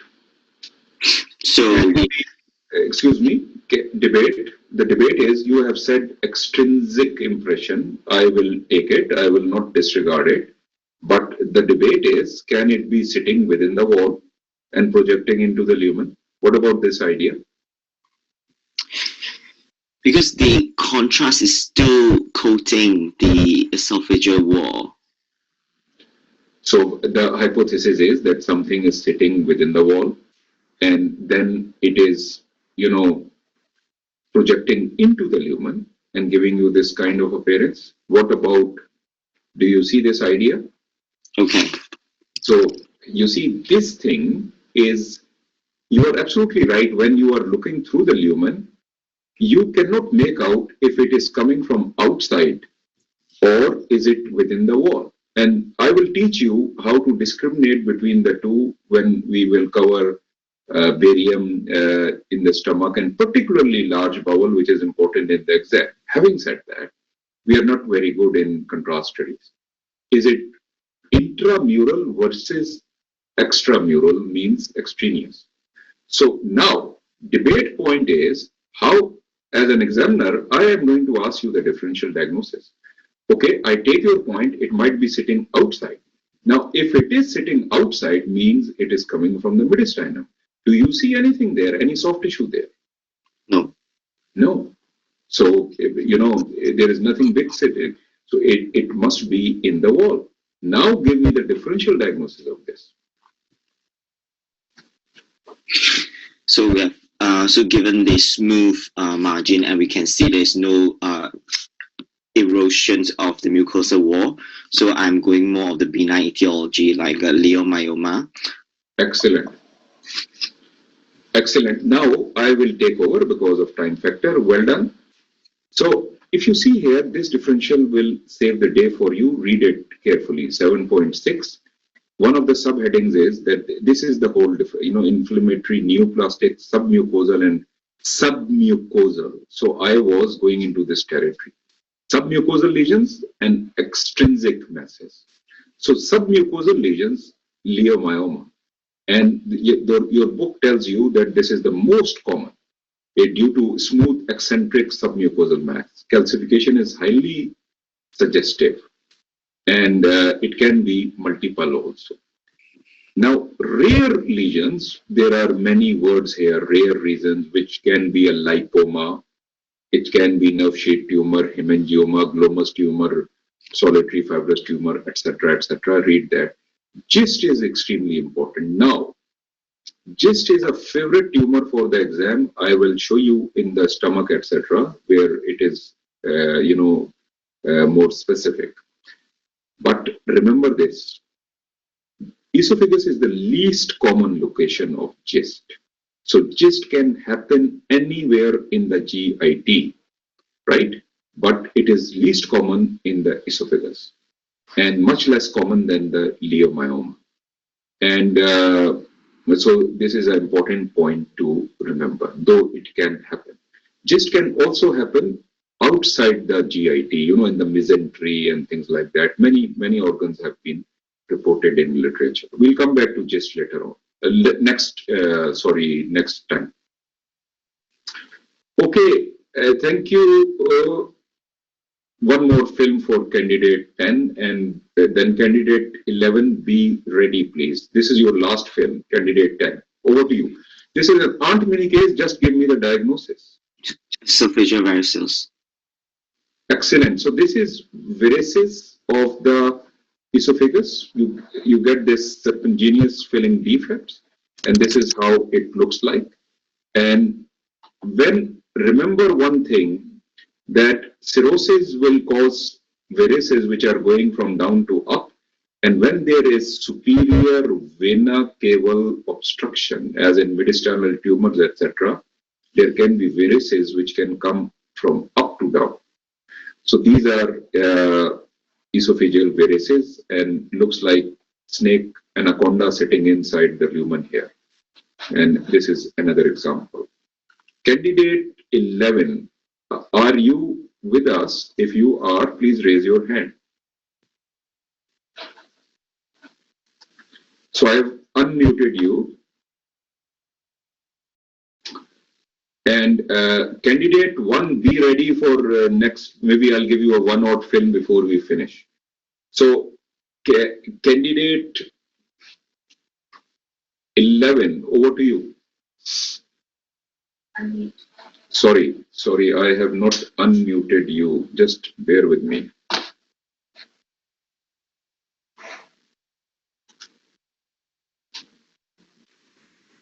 So, excuse me, debate. The debate is, you have said extrinsic impression. I will take it. I will not disregard it. But the debate is, can it be sitting within the wall and projecting into the lumen? What about this idea? Because the contrast is still coating the esophageal wall. So the hypothesis is that something is sitting within the wall, and then it is, projecting into the lumen and giving you this kind of appearance. What about, do you see this idea? Okay. So you see, this thing is, you are absolutely right. When you are looking through the lumen, you cannot make out if it is coming from outside or is it within the wall. And I will teach you how to discriminate between the two when we will cover barium in the stomach, and particularly large bowel, which is important in the exam. Having said that, we are not very good in contrast studies. Is it intramural versus extramural, means extraneous? So now, debate point is, how, as an examiner, I am going to ask you the differential diagnosis. Okay, I take your point, it might be sitting outside. Now, if it is sitting outside, means it is coming from the mediastinum. Do you see anything there, any soft tissue there? No. No. So, there is nothing big sitting. So, it must be in the wall. Now, give me the differential diagnosis of this. So we have, so given the smooth margin, and we can see there's no erosions of the mucosal wall. So I'm going more of the benign etiology, like a leiomyoma. Excellent. Excellent. Now I will take over because of time factor. Well done. So if you see here, this differential will save the day for you. Read it carefully. 7.6. One of the subheadings is that this is the whole, inflammatory, neoplastic, submucosal, and submucosal. So I was going into this territory. Submucosal lesions and extrinsic masses. So submucosal lesions, leiomyoma. And your book tells you that this is the most common due to smooth eccentric submucosal mass. Calcification is highly suggestive, and it can be multiple also. Now, rare lesions, there are many words here, rare reasons, which can be a lipoma, it can be nerve sheath tumor, hemangioma, glomus tumor, solitary fibrous tumor, etc., etc. Read that. GIST is extremely important. Now, GIST is a favorite tumor for the exam. I will show you in the stomach, etc., where it is, more specific. But remember this, esophagus is the least common location of GIST. So GIST can happen anywhere in the GIT, right? But it is least common in the esophagus and much less common than the leiomyoma. And so this is an important point to remember, though it can happen. GIST can also happen outside the GIT, in the mesentery and things like that. Many organs have been reported in literature. We'll come back to GIST later on. Next time. Okay, thank you. One more film for candidate 10, and then candidate 11, be ready, please. This is your last film, candidate 10. Over to you. This is an Aunt Minnie case. Just give me the diagnosis. Esophageal varices. Excellent. So this is varices of the esophagus. You get this serpentinous filling defects, and this is how it looks like. And remember one thing, that cirrhosis will cause varices which are going from down to up, and when there is superior vena cava obstruction, as in mediastinal tumors, etc., there can be varices which can come from up to down. So these are esophageal varices, and looks like snake anaconda sitting inside the lumen here. And this is another example. Candidate 11, are you with us? If you are, please raise your hand. So I have unmuted you. And candidate 1, be ready for next, maybe I'll give you a one-odd film before we finish. So candidate 11, over to you. Sorry, I have not unmuted you. Just bear with me.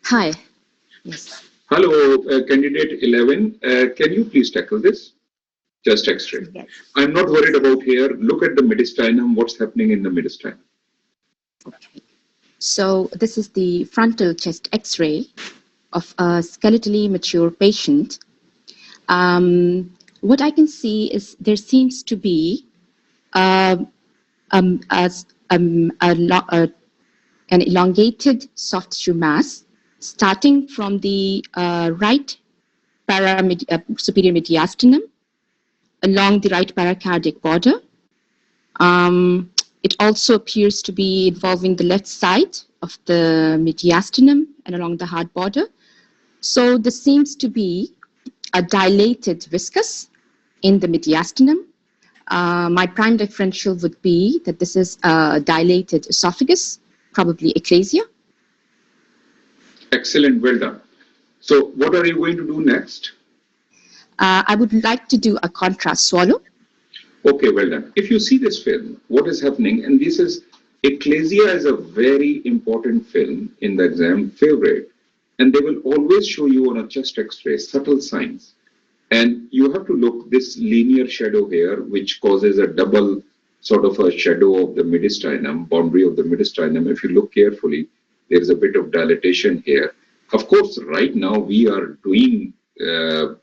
Hi. Yes. Hello, candidate 11. Can you please tackle this? Chest X-ray. Yes. I'm not worried about here. Look at the mediastinum. What's happening in the mediastinum? Okay. So this is the frontal chest X-ray of a skeletally mature patient. What I can see is there seems to be an elongated soft tissue mass starting from the right superior mediastinum along the right paracardiac border. It also appears to be involving the left side of the mediastinum and along the hard border. So this seems to be a dilated viscus in the mediastinum. My prime differential would be that this is a dilated esophagus, probably eclasia. Excellent, well done. So what are you going to do next? I would like to do a contrast swallow. Okay, well done. If you see this film, what is happening, and this is, eclasia is a very important film in the exam, favorite, and they will always show you on a chest X-ray subtle signs. And you have to look this linear shadow here, which causes a double sort of a shadow of the mediastinum, boundary of the mediastinum. If you look carefully, there is a bit of dilatation here. Of course, right now we are doing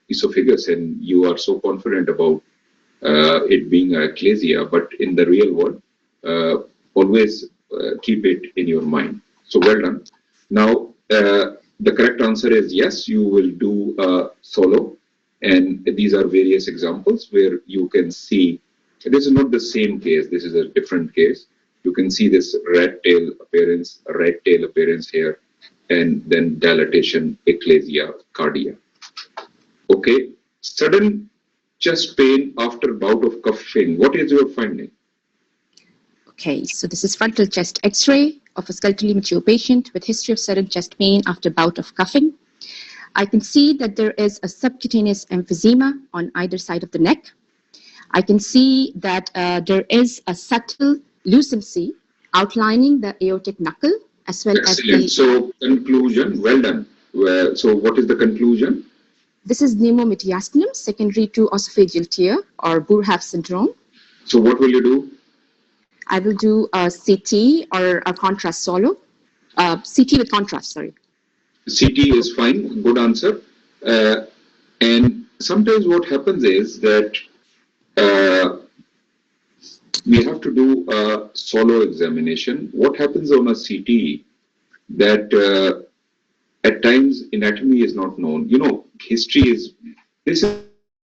esophagus, and you are so confident about it being a eclasia, but in the real world, always keep it in your mind. So well done. Now, the correct answer is yes, you will do a solo, and these are various examples where you can see, this is not the same case, this is a different case. You can see this red tail appearance, a red tail appearance here, and then dilatation, eclasia, cardia. Okay, sudden chest pain after bout of coughing. What is your finding? Okay, so this is frontal chest X-ray of a skeletally mature patient with history of sudden chest pain after bout of coughing. I can see that there is a subcutaneous emphysema on either side of the neck. I can see that there is a subtle lucency outlining the aortic knuckle as well as the... So conclusion, well done. So what is the conclusion? This is pneumomediastinum secondary to esophageal tear or Burhaf syndrome. So what will you do? I will do a CT or a contrast solo. CT with contrast, sorry. CT is fine, good answer. And sometimes what happens is that we have to do a solo examination. What happens on a CT that at times anatomy is not known. You know, history is, this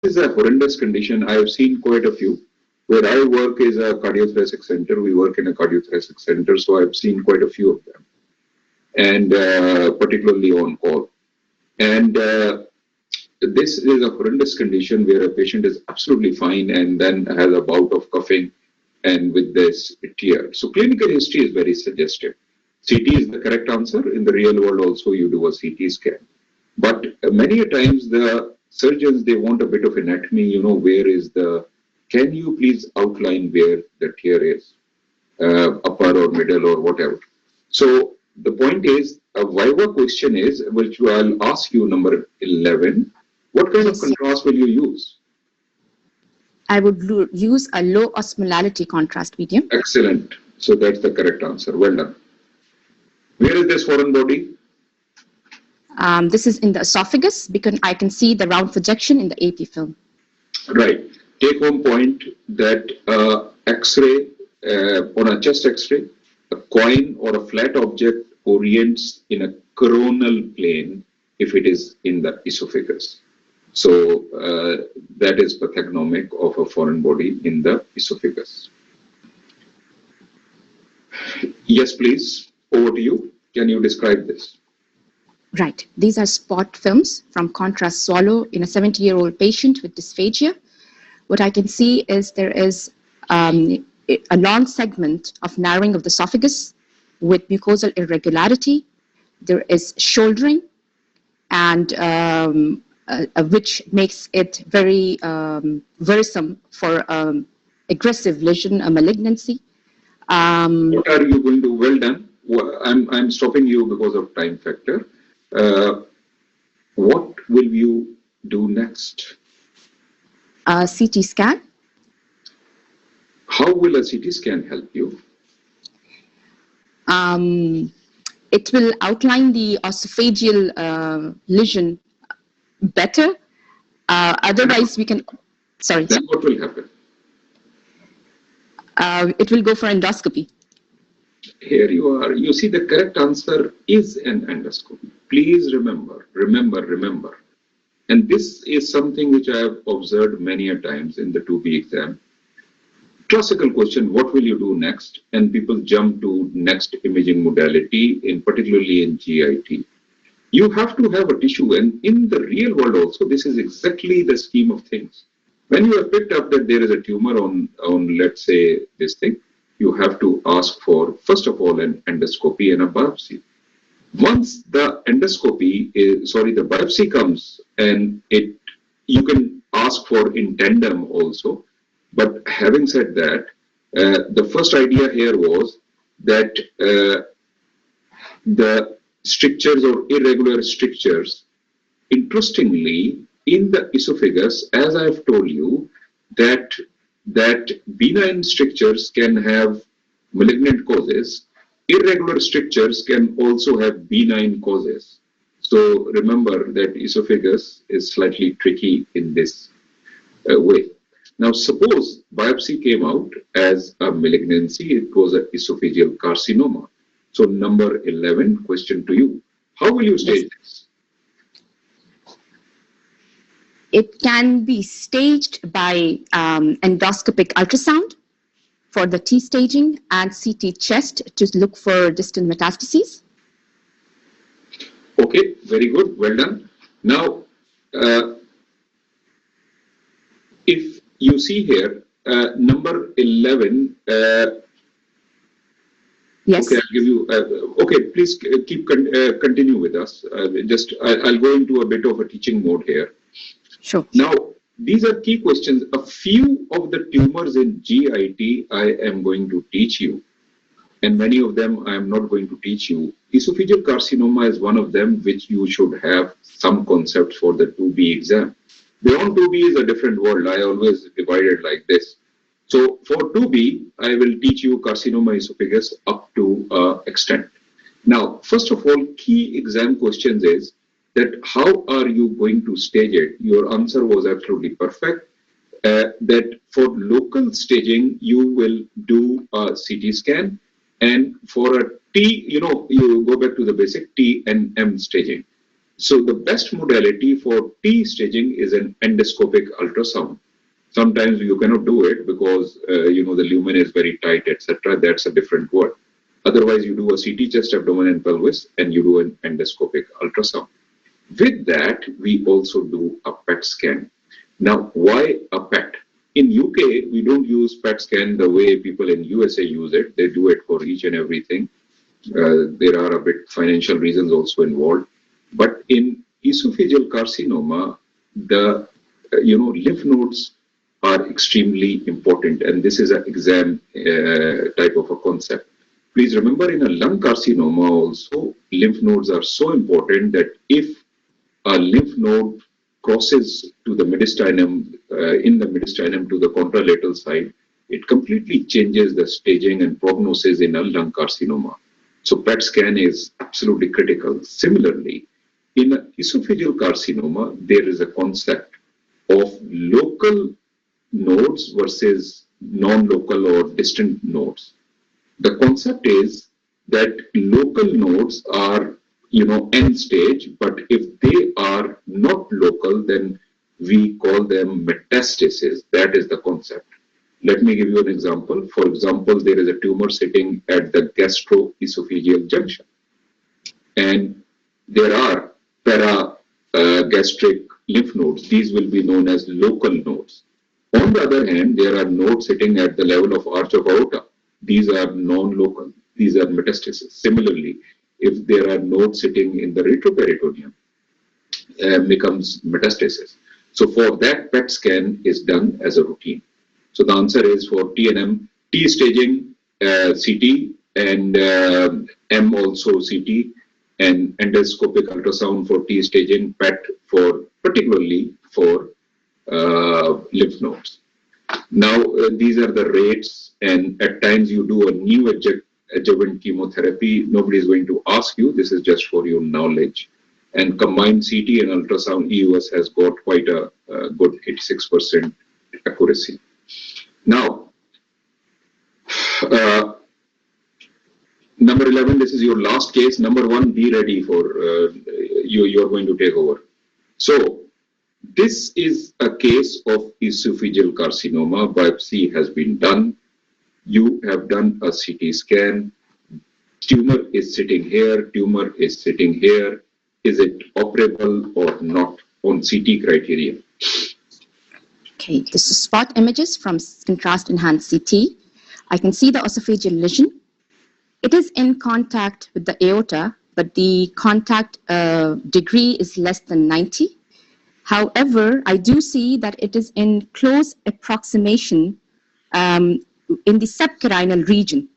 is a horrendous condition. I have seen quite a few. Where I work is a cardiothoracic center. We work in a cardiothoracic center, so I've seen quite a few of them, and particularly on call. And this is a horrendous condition where a patient is absolutely fine and then has a bout of coughing and with this tear. So clinical history is very suggestive. CT is the correct answer. In the real world also you do a CT scan. But many a times the surgeons, they want a bit of anatomy, you know, where is the, can you please outline where the tear is, upper or middle or whatever. So the point is, a viva question is, which I'll ask you, number 11, what kind of contrast will you use? I would use a low osmolality contrast medium. Excellent. So that's the correct answer. Well done. Where is this foreign body? This is in the esophagus because I can see the round projection in the AP film. Right. Take home point that X-ray, on a chest X-ray, a coin or a flat object orients in a coronal plane if it is in the esophagus. So that is pathognomic of a foreign body in the esophagus. Yes, please. Over to you. Can you describe this? Right. These are spot films from contrast swallow in a 70-year-old patient with dysphagia. What I can see is there is a long segment of narrowing of the esophagus with mucosal irregularity. There is shouldering, and which makes it very worrisome for aggressive lesion, a malignancy. What are you going to? Well done. I'm stopping you because of time factor. What will you do next? CT scan. How will a CT scan help you? It will outline the esophageal lesion better. Otherwise, we can. Sorry. Then what will happen? It will go for endoscopy. Here you are. You see, the correct answer is an endoscopy. Please remember. And this is something which I have observed many a times in the 2B exam. Classical question, what will you do next? And people jump to next imaging modality, particularly in GIT. You have to have a tissue, and in the real world also, this is exactly the scheme of things. When you have picked up that there is a tumor on let's say, this thing, you have to ask for, first of all, an endoscopy and a biopsy. Once the the biopsy comes, and you can ask for in tandem also. But having said that, the first idea here was that the strictures or irregular strictures, interestingly, in the esophagus, as I have told you, that benign strictures can have malignant causes. Irregular strictures can also have benign causes. So remember that esophagus is slightly tricky in this way. Now, suppose biopsy came out as a malignancy, it was an esophageal carcinoma. So, number 11, question to you. How will you stage this? It can be staged by endoscopic ultrasound for the T staging and CT chest to look for distant metastases. Okay, very good. Well done. Now, if you see here, number 11. Yes. Okay, I'll give you. Okay, please keep continue with us. I'll go into a bit of a teaching mode here. Sure. Now, these are key questions. A few of the tumors in GIT I am going to teach you, and many of them I am not going to teach you. Esophageal carcinoma is one of them which you should have some concepts for the 2B exam. Beyond 2B is a different world. I always divide it like this. So for 2B, I will teach you carcinoma esophagus up to extent. Now, first of all, key exam questions is that how are you going to stage it? Your answer was absolutely perfect. That for local staging, you will do a CT scan, and for a T, you go back to the basic T and M staging. So the best modality for T staging is an endoscopic ultrasound. Sometimes you cannot do it because the lumen is very tight, etc. That's a different word. Otherwise, you do a CT chest, abdomen, and pelvis, and you do an endoscopic ultrasound. With that, we also do a PET scan. Now, why a PET? In UK, we don't use PET scan the way people in USA use it. They do it for each and everything. There are a bit financial reasons also involved. But in esophageal carcinoma, the lymph nodes are extremely important, and this is an exam type of a concept. Please remember, in a lung carcinoma also, lymph nodes are so important that if a lymph node crosses to the mediastinum, in the mediastinum to the contralateral side, it completely changes the staging and prognosis in a lung carcinoma. So PET scan is absolutely critical. Similarly, in an esophageal carcinoma, there is a concept of local nodes versus non-local or distant nodes. The concept is that local nodes are end stage, but if they are not local, then we call them metastasis. That is the concept. Let me give you an example. For example, there is a tumor sitting at the gastroesophageal junction, and there are gastric lymph nodes. These will be known as local nodes. On the other hand, there are nodes sitting at the level of arch of aorta. These are non-local. These are metastasis. Similarly, if there are nodes sitting in the retroperitoneum, becomes metastasis. So for that, PET scan is done as a routine. So the answer is for TNM, T staging, CT, and M also CT, and endoscopic ultrasound for T staging, PET for particularly for lymph nodes. Now these are the rates, and at times you do a new adjuvant chemotherapy. Nobody is going to ask you. This is just for your knowledge. And combined CT and ultrasound, EUS has got quite a good 86% accuracy. Now, number 11, this is your last case. Number 1, be ready for you're going to take over. So this is a case of esophageal carcinoma. Biopsy has been done. You have done a CT scan. Tumor is sitting here. Tumor is sitting here. Is it operable or not on CT criteria? Okay, this is spot images from contrast enhanced CT. I can see the esophageal lesion. It is in contact with the aorta, but the contact degree is less than 90. However, I do see that it is in close approximation in the subcarinal region.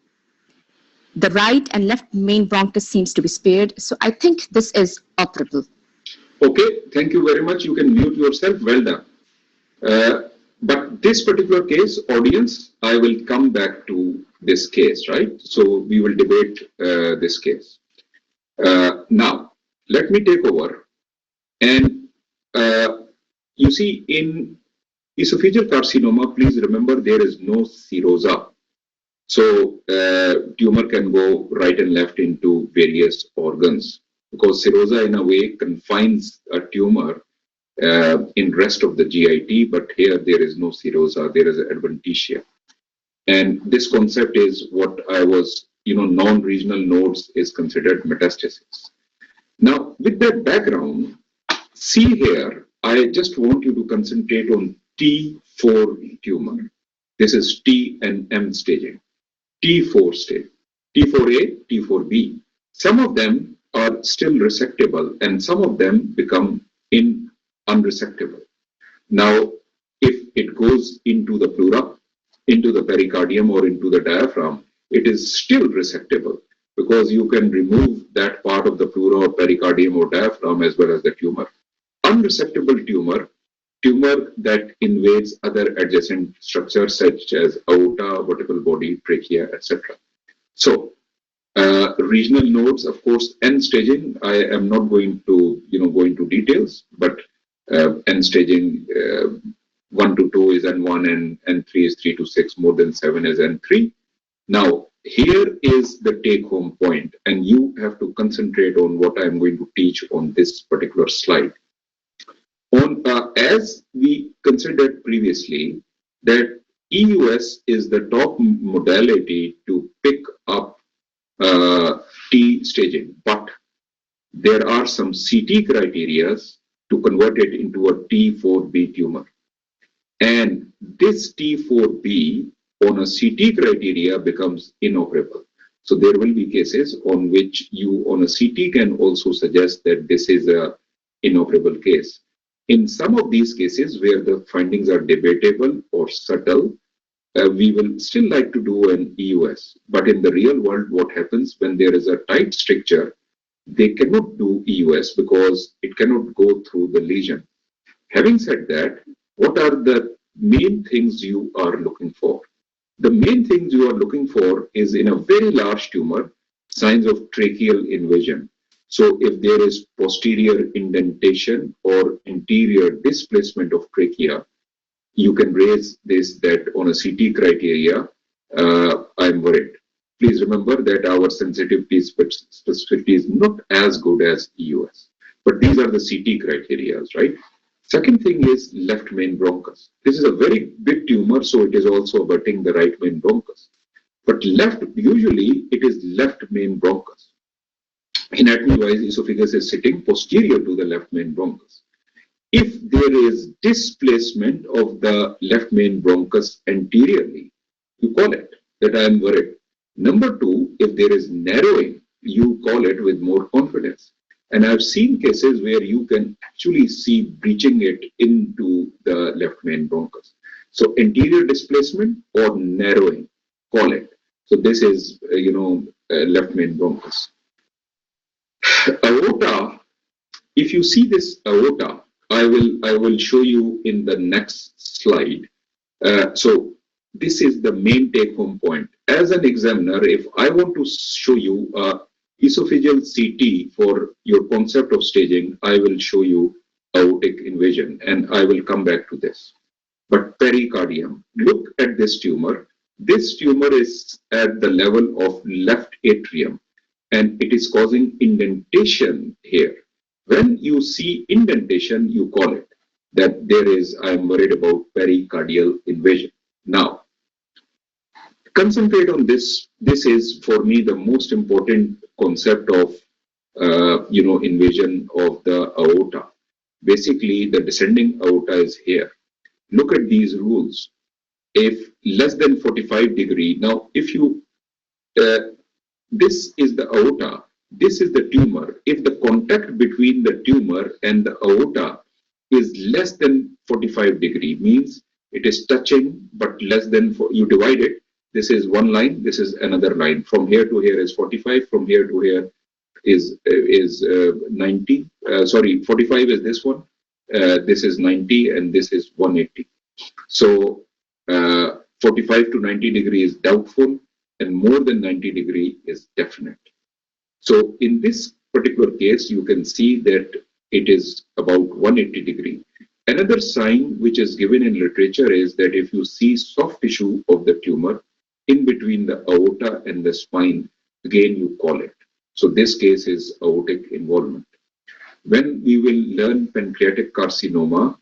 The right and left main bronchus seems to be spared, so I think this is operable. Okay, thank you very much. You can mute yourself. Well done. But this particular case, audience, I will come back to this case, right? So we will debate this case. Now, let me take over. And you see, in esophageal carcinoma, please remember there is no serosa. So tumor can go right and left into various organs, because serosa in a way confines a tumor in rest of the GIT, but here there is no serosa, there is adventitia. And this concept is what I was, non-regional nodes is considered metastasis. Now, with that background, see here, I just want you to concentrate on T4 tumor. This is T and M staging. T4 stage, T4A, T4B. Some of them are still resectable and some of them become unresectable. Now, if it goes into the pleura, into the pericardium or into the diaphragm, it is still resectable because you can remove that part of the pleura or pericardium or diaphragm as well as the tumor. Unresectable tumor that invades other adjacent structures such as aorta, vertebral body, trachea, etc. So, regional nodes, of course, N staging, I am not going to, go into details, but N staging 1 to 2 is N1 and N3 is 3 to 6, more than 7 is N3. Now, here is the take-home point, and you have to concentrate on what I am going to teach on this particular slide. As we considered previously, that EUS is the top modality to pick up T staging, but there are some CT criteria to convert it into a T4B tumor. And this T4B on a CT criteria becomes inoperable. So there will be cases on which you on a CT can also suggest that this is a inoperable case. In some of these cases where the findings are debatable or subtle, we will still like to do an EUS. But in the real world, what happens when there is a tight stricture, they cannot do EUS because it cannot go through the lesion. Having said that, what are the main things you are looking for? The main things you are looking for is in a very large tumor, signs of tracheal invasion. So if there is posterior indentation or interior displacement of trachea, you can raise that on a CT criteria. I'm worried. Please remember that our sensitivity specificity is not as good as EUS. But these are the CT criteria, right? Second thing is left main bronchus. This is a very big tumor, so it is also abutting the right main bronchus. But usually it is left main bronchus. Anatomy-wise, esophagus is sitting posterior to the left main bronchus. If there is displacement of the left main bronchus anteriorly, you call it that I am worried. Number two, if there is narrowing, you call it with more confidence. And I've seen cases where you can actually see breaching it into the left main bronchus. So anterior displacement or narrowing, call it. So this is, left main bronchus. Aorta, if you see this aorta, I will show you in the next slide. So this is the main take-home point. As an examiner, if I want to show you esophageal CT for your concept of staging, I will show you aortic invasion, and I will come back to this. But pericardium, look at this tumor. This tumor is at the level of left atrium, and it is causing indentation here. When you see indentation, you call it that there is, I am worried about pericardial invasion. Now, concentrate on this. This is for me the most important concept of invasion of the aorta. Basically, the descending aorta is here. Look at these rules. If less than 45 degree, now if you this is the aorta, this is the tumor. If the contact between the tumor and the aorta is less than 45 degree, means it is touching but less than, you divide it. This is one line, this is another line. From here to here is 45, from here to here is 90. 45 is this one, this is 90, and this is 180. So 45 to 90 degree is doubtful, and more than 90 degree is definite. So in this particular case, you can see that it is about 180 degree. Another sign which is given in literature is that if you see soft tissue of the tumor in between the aorta and the spine, again you call it. So this case is aortic involvement. When we will learn pancreatic carcinoma,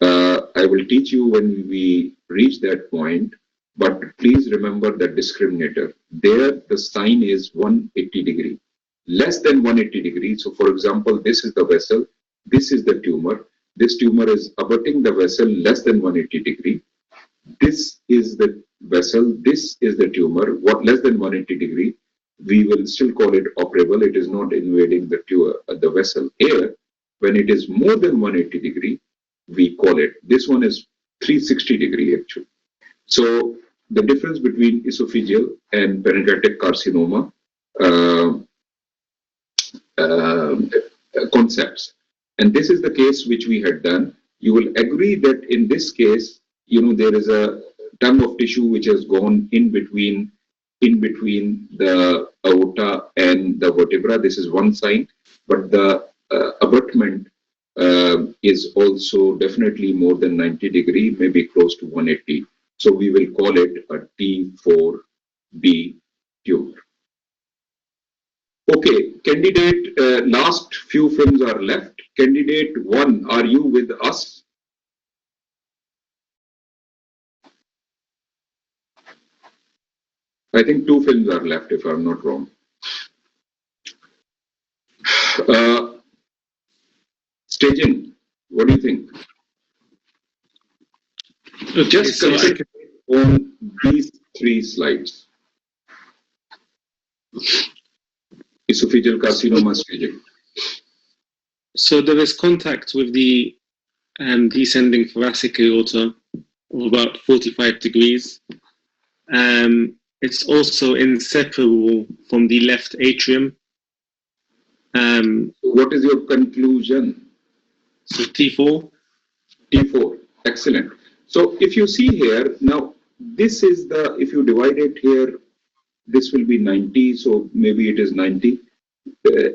I will teach you when we reach that point, but please remember the discriminator. There the sign is 180 degree. Less than 180 degrees. So for example, this is the vessel, this is the tumor. This tumor is abutting the vessel less than 180 degree. This is the vessel, this is the tumor, less than 180 degree. We will still call it operable. It is not invading the vessel. Here, when it is more than 180 degree, we call it. This one is 360 degree actually. So the difference between esophageal and pancreatic carcinoma concepts. And this is the case which we had done. You will agree that in this case, there is a tongue of tissue which has gone in between the aorta and the vertebra. This is one sign, but the abutment is also definitely more than 90 degree, maybe close to 180. So we will call it a T4B tumor. Okay, candidate, last few films are left. Candidate 1, are you with us? I think 2 films are left, if I'm not wrong. Staging, what do you think? Okay, just concentrate on these 3 slides. Esophageal carcinoma staging. So there is contact with the descending thoracic aorta of about 45 degrees. It's also inseparable from the left atrium. What is your conclusion? So T4? T4, excellent. So if you see here, now this is the, if you divide it here, this will be 90, so maybe it is 90.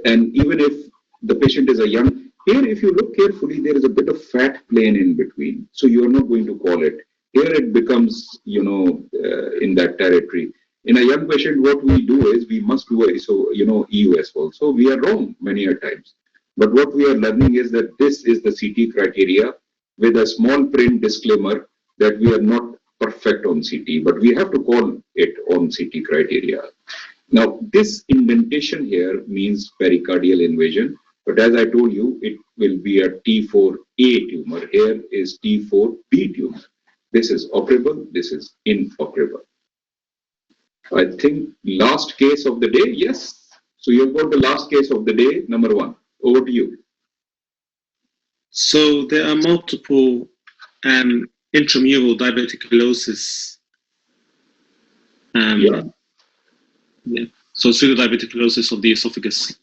And even if the patient is a young, here if you look carefully, there is a bit of fat plane in between. So you are not going to call it. Here it becomes, in that territory. in a young patient, what we do is we must do EUS also. We are wrong many a times. But what we are learning is that this is the CT criteria with a small print disclaimer that we are not perfect on CT, but we have to call it on CT criteria. Now, this indentation here means pericardial invasion, but as I told you, it will be a T4A tumor. Here is T4B tumor. This is operable, this is inoperable. I think last case of the day, yes. So you've got the last case of the day, number 1. Over to you. So there are multiple intramural diverticulosis. Yeah. So pseudodiverticulosis of the esophagus.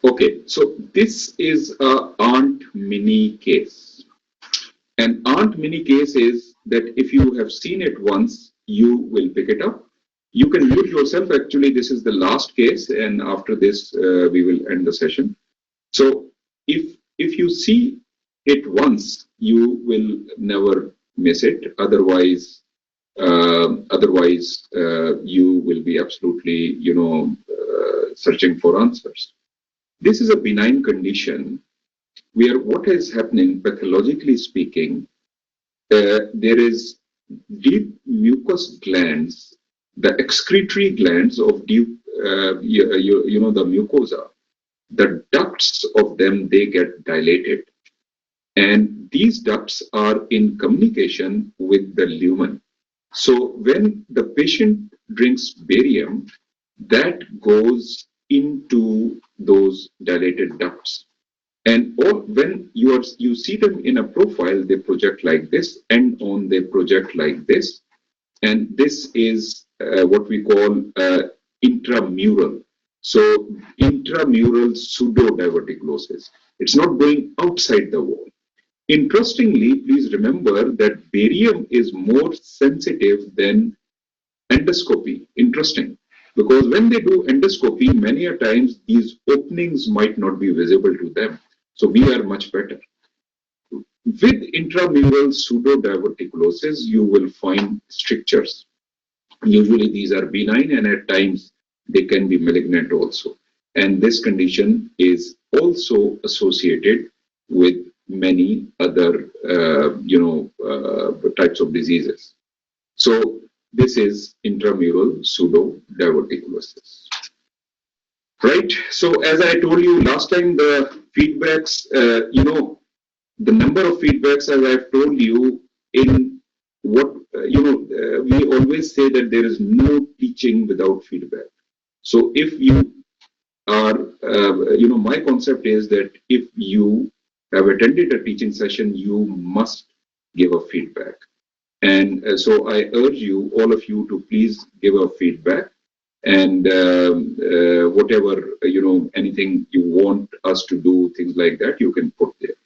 Okay, so this is a Aunt Minnie case. An Aunt Minnie case is that if you have seen it once, you will pick it up. You can mute yourself. Actually, this is the last case, and after this, we will end the session. So if you see it once, you will never miss it. Otherwise, you will be absolutely, searching for answers. This is a benign condition where what is happening, pathologically speaking, there is deep mucous glands, the excretory glands of deep, the mucosa. The ducts of them, they get dilated. And these ducts are in communication with the lumen. So when the patient drinks barium, that goes into those dilated ducts. And when you see them in a profile, they project like this, and on they project like this. And this is what we call intramural. So intramural pseudodiverticulosis. It's not going outside the wall. Interestingly, please remember that barium is more sensitive than endoscopy. Interesting. Because when they do endoscopy, many a times these openings might not be visible to them. So we are much better. With intramural pseudodiverticulosis, you will find strictures. Usually these are benign, and at times they can be malignant also. And this condition is also associated with many other types of diseases. So this is intramural pseudodiverticulosis. Right. So as I told you last time, the feedbacks, the number of feedbacks, as I've told you, in what, we always say that there is no teaching without feedback. So if you are, my concept is that if you have attended a teaching session, you must give a feedback. And so I urge you, all of you, to please give a feedback. And whatever, anything you want us to do, things like that, you can put there.